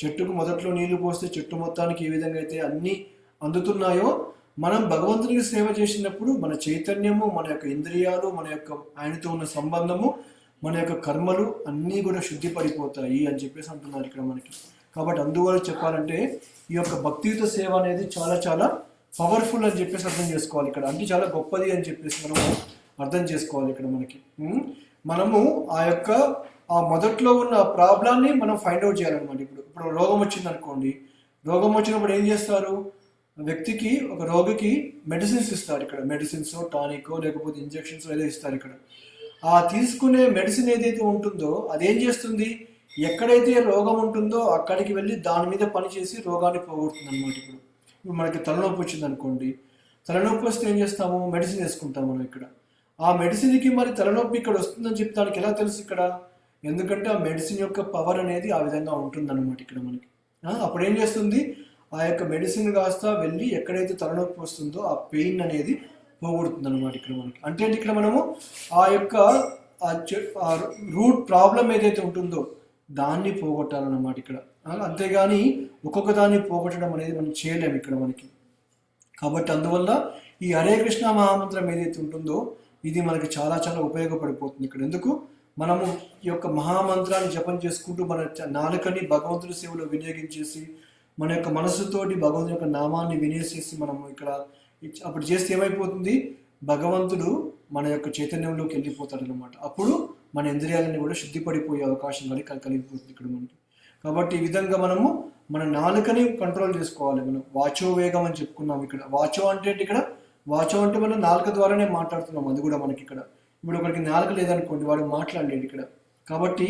చెట్టుకు మొదట్లో నీళ్లు పోస్తే చెట్టు మొత్తానికి ఏ విధంగా అయితే అన్నీ అందుతున్నాయో, మనం భగవంతునికి సేవ చేసినప్పుడు మన చైతన్యము, మన యొక్క ఇంద్రియాలు, మన యొక్క ఆయనతో ఉన్న సంబంధము, మన యొక్క కర్మలు అన్నీ కూడా శుద్ధి పడిపోతాయి అని చెప్పేసి అంటున్నారు ఇక్కడ మనకి. కాబట్టి అందువల్ల చెప్పాలంటే ఈ యొక్క భక్తియుత సేవ అనేది చాలా చాలా పవర్ఫుల్ అని చెప్పేసి అర్థం చేసుకోవాలి ఇక్కడ. అంటే చాలా గొప్పది అని చెప్పేసి మనము అర్థం చేసుకోవాలి ఇక్కడ మనకి. మనము ఆ మొదట్లో ఉన్న ప్రాబ్లాన్ని మనం ఫైండ్ అవుట్ చేయాలన్నమాట. ఇప్పుడు రోగం వచ్చింది అనుకోండి, రోగం వచ్చినప్పుడు ఏం చేస్తారు, వ్యక్తికి ఒక రోగికి మెడిసిన్స్ ఇస్తారు ఇక్కడ. మెడిసిన్స్ టానికో లేకపోతే ఇంజెక్షన్స్ ఏదో ఇస్తారు ఇక్కడ. ఆ తీసుకునే మెడిసిన్ ఏదైతే ఉంటుందో అదేం చేస్తుంది, ఎక్కడైతే రోగం ఉంటుందో అక్కడికి వెళ్ళి దాని మీద పనిచేసి రోగాన్ని పోగొడుతుంది అనమాట. ఇప్పుడు మనకి తలనొప్పి వచ్చింది అనుకోండి, తలనొప్పి వస్తే ఏం చేస్తాము, మెడిసిన్ వేసుకుంటాం మనం ఇక్కడ. ఆ మెడిసిన్కి మరి తలనొప్పి ఇక్కడ వస్తుందని చెప్పి దానికి ఎలా తెలుసు ఇక్కడ? ఎందుకంటే ఆ మెడిసిన్ యొక్క పవర్ అనేది ఆ విధంగా ఉంటుందన్నమాట ఇక్కడ మనకి. అప్పుడు ఏం చేస్తుంది, ఆ యొక్క మెడిసిన్ కాస్త వెళ్ళి ఎక్కడైతే తలనొప్పి వస్తుందో ఆ పెయిన్ అనేది పోగొడుతుంది అనమాట ఇక్కడ మనకి. అంటే ఇక్కడ మనము ఆ యొక్క రూట్ ప్రాబ్లం ఏదైతే ఉంటుందో దాన్ని పోగొట్టాలన్నమాట ఇక్కడ. అంతేగాని ఒక్కొక్క దాన్ని పోగొట్టడం అనేది మనం చేయలేము ఇక్కడ మనకి. కాబట్టి అందువల్ల ఈ హరే కృష్ణ మహామంత్రం ఏదైతే ఉంటుందో ఇది మనకి చాలా చాలా ఉపయోగపడిపోతుంది ఇక్కడ. ఎందుకు, మనము ఈ యొక్క మహామంత్రాన్ని జపం చేసుకుంటూ మన నాలుకని భగవంతుడి సేవలో వినియోగించేసి మన యొక్క మనస్సుతోటి భగవంతుడి యొక్క నామాన్ని వినేసేసి మనము ఇక్కడ అప్పుడు చేస్తే ఏమైపోతుంది, భగవంతుడు మన యొక్క చైతన్యంలోకి వెళ్ళిపోతాడు అనమాట. అప్పుడు మన ఇంద్రియాలని కూడా శుద్ధిపడిపోయే అవకాశం కలిగిపోతుంది ఇక్కడ మనకి. కాబట్టి ఈ విధంగా మనము మన నాలుకని కంట్రోల్ చేసుకోవాలి. మనం వాచో వేగం అని చెప్పుకున్నాం ఇక్కడ. వాచో అంటే ఇక్కడ, వాచో అంటే మనం నాలుక ద్వారానే మాట్లాడుతున్నాం. అది కూడా మనకి ఇక్కడ ఇప్పుడు ఒకరికి నాలుక లేదనుకోండి, వాడు మాట్లాడలేడు ఇక్కడ. కాబట్టి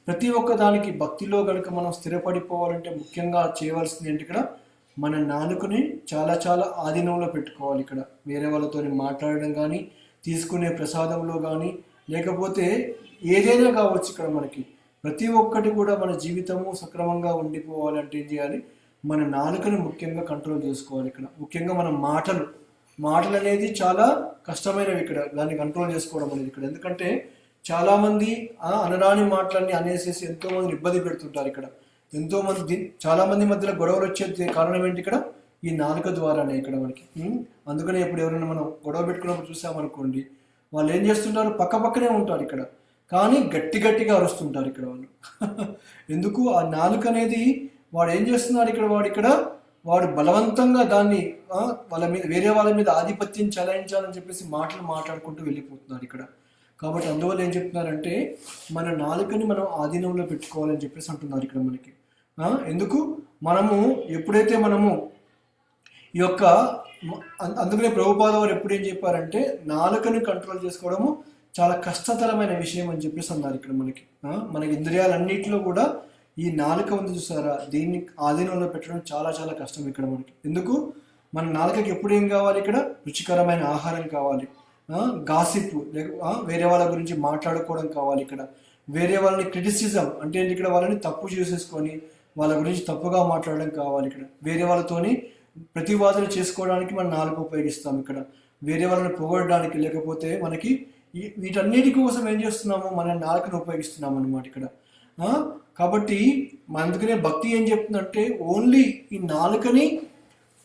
ప్రతి ఒక్క దానికి భక్తిలో కనుక మనం స్థిరపడిపోవాలంటే ముఖ్యంగా చేయవలసింది ఏంటి, ఇక్కడ మన నాలుకని చాలా చాలా ఆధీనంలో పెట్టుకోవాలి ఇక్కడ. వేరే వాళ్ళతో మాట్లాడడం కానీ, తీసుకునే ప్రసాదంలో కానీ, లేకపోతే ఏదైనా కావచ్చు ఇక్కడ మనకి. ప్రతి ఒక్కటి కూడా మన జీవితము సక్రమంగా ఉండిపోవాలంటే ఏం చేయాలి, మన నాలుకని ముఖ్యంగా కంట్రోల్ చేసుకోవాలి ఇక్కడ. ముఖ్యంగా మన మాటలు అనేది చాలా కష్టమైనవి ఇక్కడ, దాన్ని కంట్రోల్ చేసుకోవడం అనేది ఇక్కడ. ఎందుకంటే చాలామంది అనరాని మాటలన్నీ అనేసేసి ఎంతో మందిని ఇబ్బంది పెడుతుంటారు ఇక్కడ. చాలా మంది మధ్యలో గొడవలు వచ్చే కారణం ఏంటి ఇక్కడ, ఈ నాలుక ద్వారానే ఇక్కడ మనకి. అందుకనే ఇప్పుడు ఎవరైనా మనం గొడవ పెట్టుకున్నప్పుడు చూసామనుకోండి, వాళ్ళు ఏం చేస్తుంటారు, పక్కనే ఉంటారు ఇక్కడ, కానీ గట్టిగా అరుస్తుంటారు ఇక్కడ వాళ్ళు. ఎందుకు, ఆ నాలుక అనేది వాడు ఏం చేస్తున్నాడు ఇక్కడ, వాడు బలవంతంగా దాన్ని వాళ్ళ మీద, వేరే వాళ్ళ మీద ఆధిపత్యం చెలాయించాలని చెప్పేసి మాట్లాడుకుంటూ వెళ్ళిపోతున్నారు ఇక్కడ. కాబట్టి అందువల్ల ఏం చెప్తున్నారంటే మన నాలుకని మనం ఆధీనంలో పెట్టుకోవాలని చెప్పేసి అంటున్నారు ఇక్కడ మనకి. ఎందుకు, మనము ఎప్పుడైతే మనము ఈ యొక్క అందుకనే ప్రభుపాద వారు ఎప్పుడు ఏం చెప్పారంటే నాలుకని కంట్రోల్ చేసుకోవడము చాలా కష్టతరమైన విషయం అని చెప్పేసి అన్నారు ఇక్కడ మనకి. మన ఇంద్రియాలన్నింటిలో కూడా ఈ నాలుక ఉంది చూసారా, దీన్ని ఆధీనంలో పెట్టడం చాలా చాలా కష్టం ఇక్కడ మనకి. ఎందుకు, మన నాలుకకి ఎప్పుడు ఏం కావాలి ఇక్కడ, రుచికరమైన ఆహారం కావాలి, గాసిప్ వేరే వాళ్ళ గురించి మాట్లాడుకోవడం కావాలి ఇక్కడ, వేరే వాళ్ళని క్రిటిసిజం అంటే ఇక్కడ వాళ్ళని తప్పు చేసేసుకొని వాళ్ళ గురించి తప్పుగా మాట్లాడడం కావాలి ఇక్కడ, వేరే వాళ్ళతోని ప్రతివాదన చేసుకోవడానికి మనం నాలుక ఉపయోగిస్తాం ఇక్కడ, వేరే వాళ్ళని పొగడడానికి, లేకపోతే మనకి వీటన్నిటి కోసం ఏం చేస్తున్నాము, మన నాలుకను ఉపయోగిస్తున్నాం అన్నమాట ఇక్కడ. కాబట్టి అందుకనే భక్తి ఏం చెప్తుందంటే ఓన్లీ ఈ నాలుకని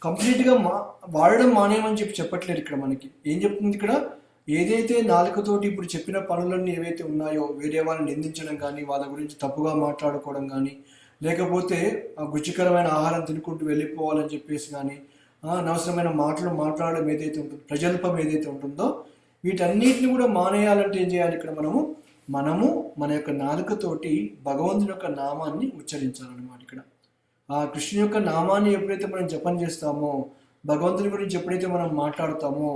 కంప్లీట్గా వాడడం మానేయమని చెప్పట్లేదు ఇక్కడ మనకి. ఏం చెప్తుంది ఇక్కడ, ఏదైతే నాలుకతోటి ఇప్పుడు చెప్పిన పనులన్నీ ఏవైతే ఉన్నాయో, వేరే వాళ్ళని నిందించడం కానీ, వాళ్ళ గురించి తప్పుగా మాట్లాడుకోవడం కానీ, లేకపోతే రుచికరమైన ఆహారం తినుకుంటూ వెళ్ళిపోవాలని చెప్పేసి కానీ, అనవసరమైన మాటలు మాట్లాడడం ఏదైతే ఉంటుందో, ప్రజల్పం ఏదైతే ఉంటుందో, వీటన్నిటిని కూడా మానేయాలంటే ఏం చేయాలి ఇక్కడ, మనము మన యొక్క నాలుకతోటి భగవంతుని యొక్క నామాన్ని ఉచ్చరించాలన్నమాట ఇక్కడ. ఆ కృష్ణుని యొక్క నామాన్ని ఎప్పుడైతే మనం జపం చేస్తామో, భగవంతుని గురించి ఎప్పుడైతే మనం మాట్లాడతామో,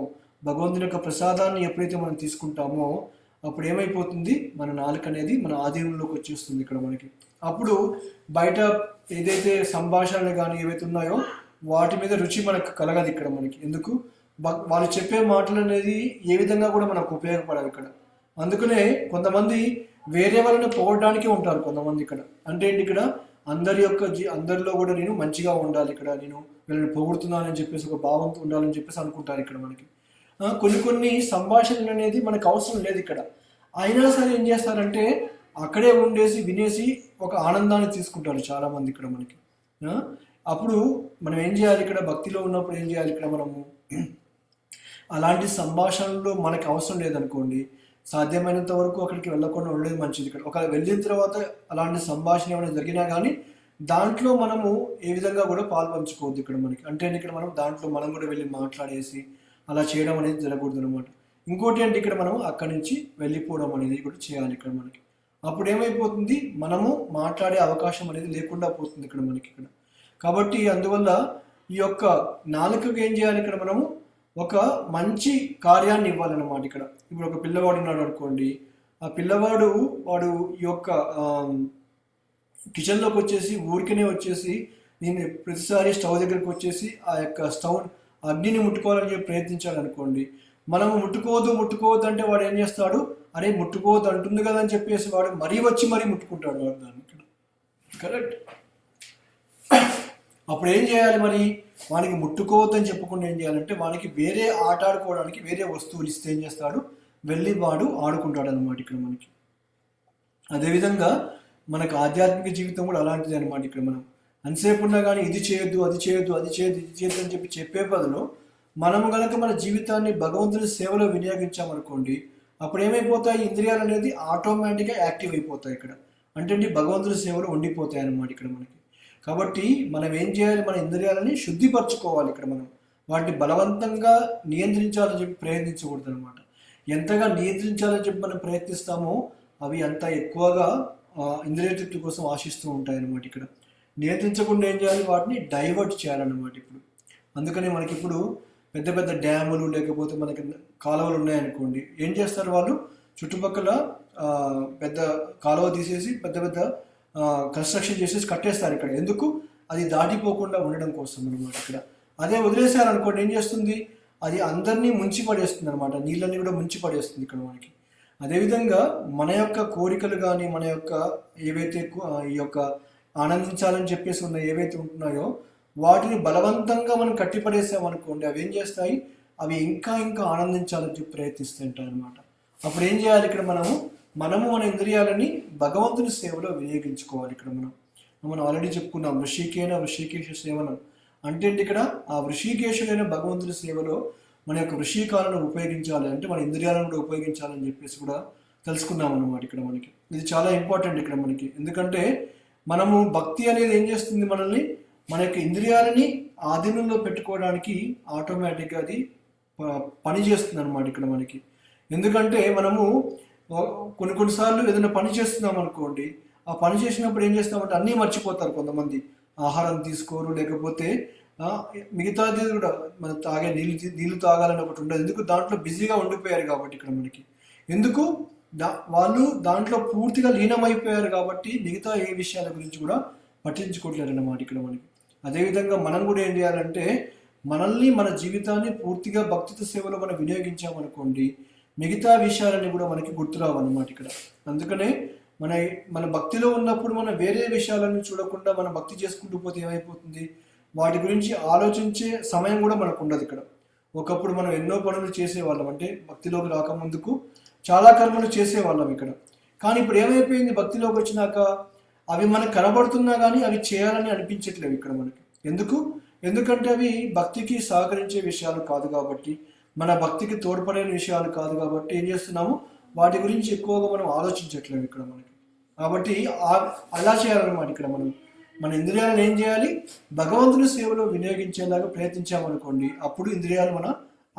భగవంతుని యొక్క ప్రసాదాన్ని ఎప్పుడైతే మనం తీసుకుంటామో, అప్పుడు ఏమైపోతుంది, మన నాలుక అనేది మన ఆధీనంలోకి వచ్చేస్తుంది ఇక్కడ మనకి. అప్పుడు బయట ఏదైతే సంభాషణలు కానీ ఏవైతే ఉన్నాయో వాటి మీద రుచి మనకు కలగదు ఇక్కడ మనకి. ఎందుకు, వాళ్ళు చెప్పే మాటలు అనేది ఏ విధంగా కూడా మనకు ఉపయోగపడవు ఇక్కడ. అందుకనే కొంతమంది వేరే వాళ్ళని పొగడడానికే ఉంటారు కొంతమంది ఇక్కడ. అంటే ఏంటి, ఇక్కడ అందరిలో కూడా నేను మంచిగా ఉండాలి ఇక్కడ, నేను వీళ్ళని పొగుడుతున్నానని చెప్పేసి ఒక భావంతో ఉండాలని చెప్పేసి అనుకుంటారు ఇక్కడ మనకి. కొన్ని సంభాషణలు అనేది మనకు అవసరం లేదు ఇక్కడ, అయినా సరే ఏం చేస్తారంటే అక్కడే ఉండేసి వినేసి ఒక ఆనందాన్ని తీసుకుంటారు చాలా మంది ఇక్కడ మనకి. అప్పుడు మనం ఏం చేయాలి ఇక్కడ, భక్తిలో ఉన్నప్పుడు ఏం చేయాలి ఇక్కడ, మనము అలాంటి సంభాషణలు మనకు అవసరం లేదనుకోండి, సాధ్యమైనంత వరకు అక్కడికి వెళ్ళకుండా ఉండేది మంచిది ఇక్కడ. ఒక వెళ్ళిన తర్వాత అలాంటి సంభాషణ ఏమైనా జరిగినా కానీ దాంట్లో మనము ఏ విధంగా కూడా పాల్పంచుకోవద్దు ఇక్కడ మనకి. అంటే ఇక్కడ మనం కూడా వెళ్ళి మాట్లాడేసి అలా చేయడం అనేది జరగకూడదు అనమాట. ఇంకోటి అంటే ఇక్కడ మనం అక్కడి నుంచి వెళ్ళిపోవడం అనేది కూడా చేయాలి ఇక్కడ మనకి. అప్పుడు ఏమైపోతుంది, మనము మాట్లాడే అవకాశం అనేది లేకుండా పోతుంది ఇక్కడ మనకి ఇక్కడ. కాబట్టి అందువల్ల ఈ యొక్క నాలుకకు ఏం చేయాలి ఇక్కడ, మనము ఒక మంచి కార్యాన్ని ఇవ్వాలన్నమాట ఇక్కడ. ఇప్పుడు ఒక పిల్లవాడు ఉన్నాడు అనుకోండి, ఆ పిల్లవాడు ఈ యొక్క కిచెన్లోకి వచ్చేసి ఊరికనే వచ్చేసి నేను ప్రతిసారి స్టవ్ దగ్గరికి వచ్చేసి ఆ యొక్క అగ్నిని ముట్టుకోవాలని చెప్పి ప్రయత్నించాడు అనుకోండి, మనము ముట్టుకోవద్దు అంటే వాడు ఏం చేస్తాడు, అరే ముట్టుకోవద్దు అంటుంది కదా అని చెప్పేసి వాడు మరీ ముట్టుకుంటాడు వాడు దాన్ని ఇక్కడ. కరెక్ట్. అప్పుడు ఏం చేయాలి మరి, వానికి ముట్టుకోవద్దని చెప్పకుండా ఏం చేయాలంటే వానికి వేరే ఆట ఆడుకోవడానికి వేరే వస్తువులు ఇస్తే ఏం చేస్తాడు, వెళ్ళి వాడు ఆడుకుంటాడు అనమాట ఇక్కడ మనకి. అదేవిధంగా మనకు ఆధ్యాత్మిక జీవితం కూడా అలాంటిది అనమాట. ఇక్కడ మనం అంతసేపు ఉన్నా కానీ ఇది చేయొద్దు అది చేయొద్దు అని చెప్పే బదులు మనము కనుక మన జీవితాన్ని భగవంతుని సేవలో వినియోగించామనుకోండి, అప్పుడు ఏమైపోతాయి, ఇంద్రియాలు అనేది ఆటోమేటిక్గా యాక్టివ్ అయిపోతాయి ఇక్కడ. అంటే భగవంతుని సేవలో ఉండిపోతాయి అన్నమాట ఇక్కడ మనకి. కాబట్టి మనం ఏం చేయాలి, మన ఇంద్రియాలని శుద్ధిపరచుకోవాలి ఇక్కడ. మనం వాటిని బలవంతంగా నియంత్రించాలని చెప్పి ప్రయత్నించకూడదు అనమాట. ఎంతగా నియంత్రించాలని చెప్పి మనం ప్రయత్నిస్తామో అవి అంత ఎక్కువగా ఇంద్రియ తృప్తి కోసం ఆశిస్తూ ఉంటాయి అన్నమాట ఇక్కడ. నియంత్రించకుండా ఏం చేయాలి, వాటిని డైవర్ట్ చేయాలన్నమాట ఇప్పుడు. అందుకని మనకి ఇప్పుడు పెద్ద పెద్ద డ్యాములు లేకపోతే మనకి కాలువలు ఉన్నాయనుకోండి, ఏం చేస్తారు వాళ్ళు, చుట్టుపక్కల పెద్ద కాలువ తీసేసి పెద్ద పెద్ద కన్స్ట్రక్షన్ చేసేసి కట్టేస్తారు ఇక్కడ. ఎందుకు, అది దాటిపోకుండా ఉండడం కోసం అనమాట ఇక్కడ. అదే వదిలేశారనుకోండి ఏం చేస్తుంది, అది అందరినీ ముంచి పడేస్తుంది అనమాట, నీళ్ళని కూడా ముంచి పడేస్తుంది ఇక్కడ మనకి. అదేవిధంగా మన యొక్క కోరికలు కానీ మన యొక్క ఏవైతే ఈ యొక్క ఆనందించాలని చెప్పేసి ఉన్న ఏవైతే ఉంటున్నాయో వాటిని బలవంతంగా మనం కట్టిపడేసామనుకోండి, అవి ఏం చేస్తాయి, అవి ఇంకా ఆనందించాలని చెప్పి ప్రయత్నిస్తుంటాయి అనమాట. అప్పుడు ఏం చేయాలి ఇక్కడ, మనము మన ఇంద్రియాలని భగవంతుని సేవలో వినియోగించుకోవాలి ఇక్కడ. మనం ఆల్రెడీ చెప్పుకున్నాం, వృషికేశ సేవనం అంటే ఇక్కడ ఆ వృషికేశుడైన భగవంతుని సేవలో మన యొక్క వృషికాలను ఉపయోగించాలి, అంటే మన ఇంద్రియాలను కూడా ఉపయోగించాలని చెప్పేసి కూడా తెలుసుకున్నాం అన్నమాట ఇక్కడ మనకి. ఇది చాలా ఇంపార్టెంట్ ఇక్కడ మనకి. ఎందుకంటే మనము భక్తి అనేది ఏం చేస్తుంది, మనల్ని మన యొక్క ఇంద్రియాలని ఆధీనంలో పెట్టుకోవడానికి ఆటోమేటిక్గా అది పని చేస్తుంది అనమాట ఇక్కడ మనకి. ఎందుకంటే మనము కొన్నిసార్లు ఏదైనా పని చేస్తున్నాం అనుకోండి, ఆ పని చేసినప్పుడు ఏం చేస్తామంటే అన్నీ మర్చిపోతారు కొంతమంది. ఆహారం తీసుకోరు, లేకపోతే మిగతాది కూడా మనం తాగే నీళ్ళు తాగాలని ఒకటి ఉండదు. ఎందుకు, దాంట్లో బిజీగా ఉండిపోయారు కాబట్టి ఇక్కడ మనకి. ఎందుకు, వాళ్ళు దాంట్లో పూర్తిగా లీనమైపోయారు కాబట్టి మిగతా ఏ విషయాల గురించి కూడా పట్టించుకోవట్లేరు అన్నమాట ఇక్కడ మనకి. అదేవిధంగా మనం కూడా ఏం చేయాలంటే మనల్ని మన జీవితాన్ని పూర్తిగా భక్తితో సేవలో మనం వినియోగించామనుకోండి, మిగతా విషయాలన్నీ కూడా మనకి గుర్తురావన్నమాట ఇక్కడ. అందుకనే మన భక్తిలో ఉన్నప్పుడు మనం వేరే విషయాలను చూడకుండా మనం భక్తి చేసుకుంటూ పోతే ఏమైపోతుంది, వాటి గురించి ఆలోచించే సమయం కూడా మనకు ఉండదు ఇక్కడ. ఒకప్పుడు మనం ఎన్నో పనులు చేసేవాళ్ళం, అంటే భక్తిలోకి రాకముందుకు చాలా కర్మలు చేసేవాళ్ళం ఇక్కడ. కానీ ఇప్పుడు ఏమైపోయింది, భక్తిలోకి వచ్చినాక అవి మనకు కనబడుతున్నా కానీ అవి చేయాలని అనిపించట్లేవు ఇక్కడ మనకి. ఎందుకంటే అవి భక్తికి సహకరించే విషయాలు కాదు కాబట్టి, మన భక్తికి తోడ్పడే విషయాలు కాదు కాబట్టి ఏం చేస్తున్నాము, వాటి గురించి ఎక్కువగా మనం ఆలోచించట్లేము ఇక్కడ మనకి. కాబట్టి అలా చేయాలన్నమాట ఇక్కడ. మన ఇంద్రియాలను ఏం చేయాలి, భగవంతుని సేవలో వినియోగించేలాగా ప్రయత్నించామనుకోండి, అప్పుడు ఇంద్రియాలు మన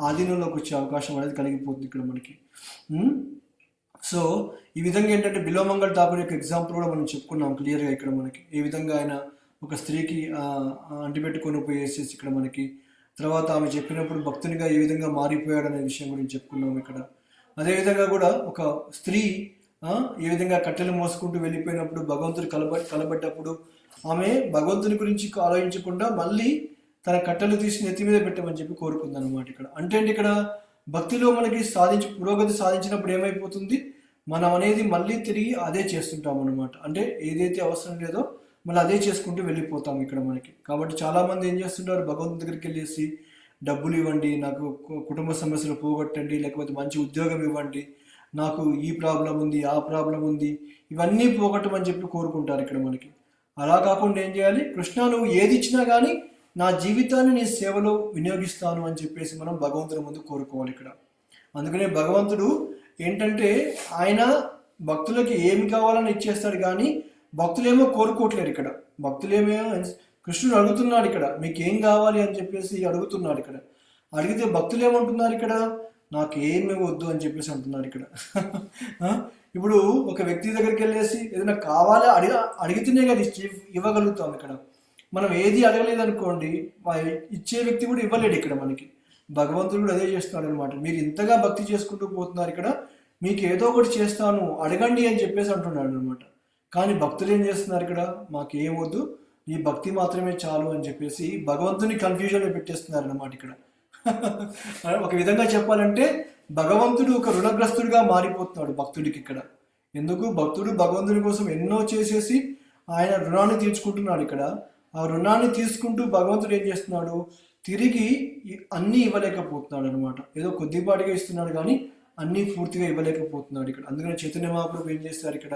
ఆధీనంలోకి వచ్చే అవకాశం అనేది కలిగిపోతుంది ఇక్కడ మనకి. సో ఈ విధంగా ఏంటంటే బిలోమంగళ్ ఠాకూర్ యొక్క ఎగ్జాంపుల్ కూడా మనం చెప్పుకున్నాం క్లియర్గా ఇక్కడ మనకి. ఏ విధంగా ఆయన ఒక స్త్రీకి అంటిపెట్టుకొని పోయేసేసి ఇక్కడ మనకి, తర్వాత ఆమె చెప్పినప్పుడు భక్తునిగా ఏ విధంగా మారిపోయాడు అనే విషయం గురించి చెప్పుకున్నాం ఇక్కడ. అదేవిధంగా కూడా ఒక స్త్రీ ఏ విధంగా కట్టెలు మోసుకుంటూ వెళ్ళిపోయినప్పుడు భగవంతుడు కలబడ్డప్పుడు ఆమె భగవంతుని గురించి ఆలోచించకుండా మళ్ళీ తన కట్టెలు తీసి నెత్తి మీద పెట్టమని చెప్పి కోరుకుందనమాట ఇక్కడ. అంటే ఇక్కడ భక్తిలో మనకి పురోగతి సాధించినప్పుడు ఏమైపోతుంది, మనం అనేది మళ్ళీ తిరిగి అదే చేస్తుంటాం అనమాట. అంటే ఏదైతే అవసరం లేదో మళ్ళీ అదే చేసుకుంటూ వెళ్ళిపోతాం ఇక్కడ మనకి. కాబట్టి చాలామంది ఏం చేస్తుంటారు, భగవంతుని దగ్గరికి వెళ్ళేసి డబ్బులు ఇవ్వండి, నాకు కుటుంబ సమస్యలు పోగొట్టండి, లేకపోతే మంచి ఉద్యోగం ఇవ్వండి, నాకు ఈ ప్రాబ్లం ఉంది ఆ ప్రాబ్లం ఉంది, ఇవన్నీ పోగొట్టమని చెప్పి కోరుకుంటారు ఇక్కడ మనకి. అలా కాకుండా ఏం చేయాలి, కృష్ణ నువ్వు ఏది ఇచ్చినా కానీ నా జీవితాన్ని నీ సేవలో వినియోగిస్తాను అని చెప్పేసి మనం భగవంతుని ముందు కోరుకోవాలి ఇక్కడ. అందుకనే భగవంతుడు ఏంటంటే ఆయన భక్తులకి ఏమి కావాలని ఇచ్చేస్తాడు, కానీ భక్తులేమో కోరుకోవట్లేరు ఇక్కడ. భక్తులేమో కృష్ణుడు అడుగుతున్నాడు ఇక్కడ, మీకు ఏం కావాలి అని చెప్పేసి అడుగుతున్నాడు ఇక్కడ. అడిగితే భక్తులు ఏమంటున్నారు ఇక్కడ, నాకు ఏమి వద్దు అని చెప్పేసి అంటున్నారు ఇక్కడ. ఇప్పుడు ఒక వ్యక్తి దగ్గరికి వెళ్ళేసి ఏదైనా కావాలా అడిగితేనే కదా ఇవ్వగలుగుతాం ఇక్కడ. మనం ఏది అడగలేదనుకోండి, ఇచ్చే వ్యక్తి కూడా ఇవ్వలేడు ఇక్కడ మనకి. భగవంతుడు కూడా అదే చేస్తున్నాడు అనమాట. మీరు ఇంతగా భక్తి చేసుకుంటూ పోతున్నారు ఇక్కడ, మీకు ఏదో ఒకటి చేస్తాను అడగండి అని చెప్పేసి అంటున్నాడు అనమాట. కానీ భక్తులు ఏం చేస్తున్నారు ఇక్కడ, మాకు ఏం వద్దు, నీ భక్తి మాత్రమే చాలు అని చెప్పేసి భగవంతుని కన్ఫ్యూజన్లో పెట్టేస్తున్నారు అనమాట ఇక్కడ. ఒక విధంగా చెప్పాలంటే భగవంతుడు ఒక రుణగ్రస్తుడిగా మారిపోతున్నాడు భక్తుడికి ఇక్కడ. ఎందుకు భక్తుడు భగవంతుడి కోసం ఎన్నో చేసేసి ఆయన రుణాన్ని తీర్చుకుంటున్నాడు ఇక్కడ. ఆ రుణాన్ని తీసుకుంటూ భగవంతుడు ఏం చేస్తున్నాడు, తిరిగి అన్నీ ఇవ్వలేకపోతున్నాడు అనమాట. ఏదో కొద్దిపాటిగా ఇస్తున్నాడు కానీ అన్నీ పూర్తిగా ఇవ్వలేకపోతున్నాడు ఇక్కడ. అందుకని చైతన్య మహాప్రభు ఏం చేస్తారు ఇక్కడ,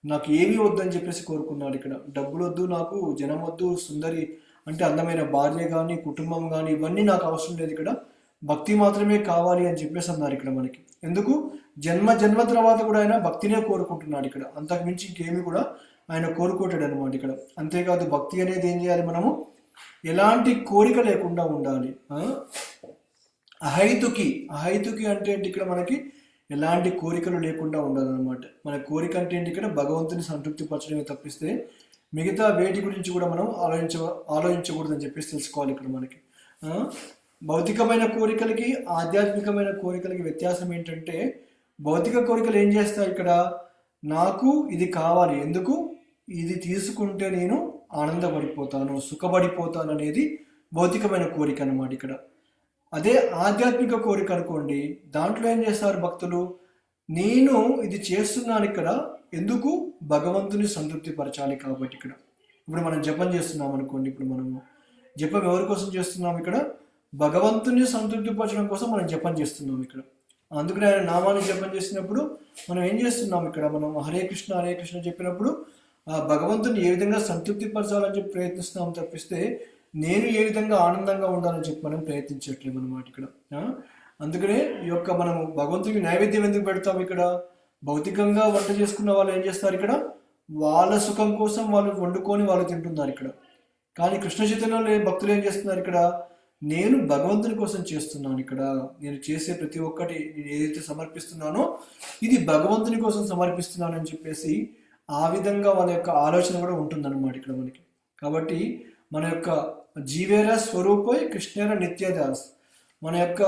నాకు ఏమీ వద్దని చెప్పేసి కోరుకున్నాడు ఇక్కడ. డబ్బులు వద్దు, నాకు జనం వద్దు, సుందరి అంటే అందమైన భార్య కానీ కుటుంబం కానీ ఇవన్నీ నాకు అవసరం లేదు, ఇక్కడ భక్తి మాత్రమే కావాలి అని చెప్పేసి అన్నారు ఇక్కడ మనకి. ఎందుకు, జన్మ జన్మ తర్వాత కూడా ఆయన భక్తినే కోరుకుంటున్నాడు ఇక్కడ. అంతకు మించి ఇంకేమి కూడా ఆయన కోరుకోటాడు అనమాట ఇక్కడ. అంతేకాదు భక్తి అనేది ఏం చేయాలి, మనము ఎలాంటి కోరిక లేకుండా ఉండాలి. అహైతుకి అంటే ఏంటి ఇక్కడ మనకి, ఎలాంటి కోరికలు లేకుండా ఉండాలన్నమాట. మన కోరిక అంటే ఏంటి ఇక్కడ, భగవంతుని సంతృప్తి పరచడమే తప్పిస్తే మిగతా వేటి గురించి కూడా మనం ఆలోచించకూడదని చెప్పేసి తెలుసుకోవాలి ఇక్కడ మనకి. భౌతికమైన కోరికలకి ఆధ్యాత్మికమైన కోరికలకి వ్యత్యాసం ఏంటంటే, భౌతిక కోరికలు ఏం చేస్తాయి ఇక్కడ, నాకు ఇది కావాలి, ఎందుకు ఇది తీసుకుంటే నేను ఆనందపడిపోతాను, సుఖపడిపోతాను అనేది భౌతికమైన కోరిక అన్నమాట ఇక్కడ. అదే ఆధ్యాత్మిక కోరిక అనుకోండి, దాంట్లో ఏం చేస్తారు భక్తులు, నేను ఇది చేస్తున్నాను ఇక్కడ ఎందుకు, భగవంతుని సంతృప్తి పరచాలి కాబట్టి ఇక్కడ. ఇప్పుడు మనం జపం చేస్తున్నాం అనుకోండి, ఇప్పుడు మనము జపం ఎవరి కోసం చేస్తున్నాం ఇక్కడ, భగవంతుని సంతృప్తి పరచడం కోసం మనం జపం చేస్తున్నాం ఇక్కడ. అందుకని ఆయన నామాన్ని జపం చేసినప్పుడు మనం ఏం చేస్తున్నాం ఇక్కడ, మనం హరే కృష్ణ చెప్పినప్పుడు ఆ భగవంతుని ఏ విధంగా సంతృప్తి పరచాలని చెప్పి ప్రయత్నిస్తున్నాం తప్పిస్తే నేను ఏ విధంగా ఆనందంగా ఉండాలని చెప్పి మనం ప్రయత్నించట్లేము అనమాట ఇక్కడ. అందుకనే ఈ యొక్క మనము భగవంతుడికి నైవేద్యం ఎందుకు పెడతాం ఇక్కడ, భౌతికంగా వంట చేసుకున్న వాళ్ళు ఏం చేస్తారు ఇక్కడ, వాళ్ళ సుఖం కోసం వాళ్ళు వండుకొని వాళ్ళు తింటున్నారు ఇక్కడ. కానీ కృష్ణ చైతన్యంలో భక్తులు ఏం చేస్తున్నారు ఇక్కడ, నేను భగవంతుని కోసం చేస్తున్నాను ఇక్కడ, నేను చేసే ప్రతి ఒక్కటి నేను ఏదైతే సమర్పిస్తున్నానో ఇది భగవంతుని కోసం సమర్పిస్తున్నాను అని చెప్పేసి ఆ విధంగా వాళ్ళ యొక్క ఆలోచన కూడా ఉంటుందన్నమాట ఇక్కడ మనకి. కాబట్టి మన యొక్క జీవేర స్వరూపై కృష్ణేర నిత్యదాస్, మన యొక్క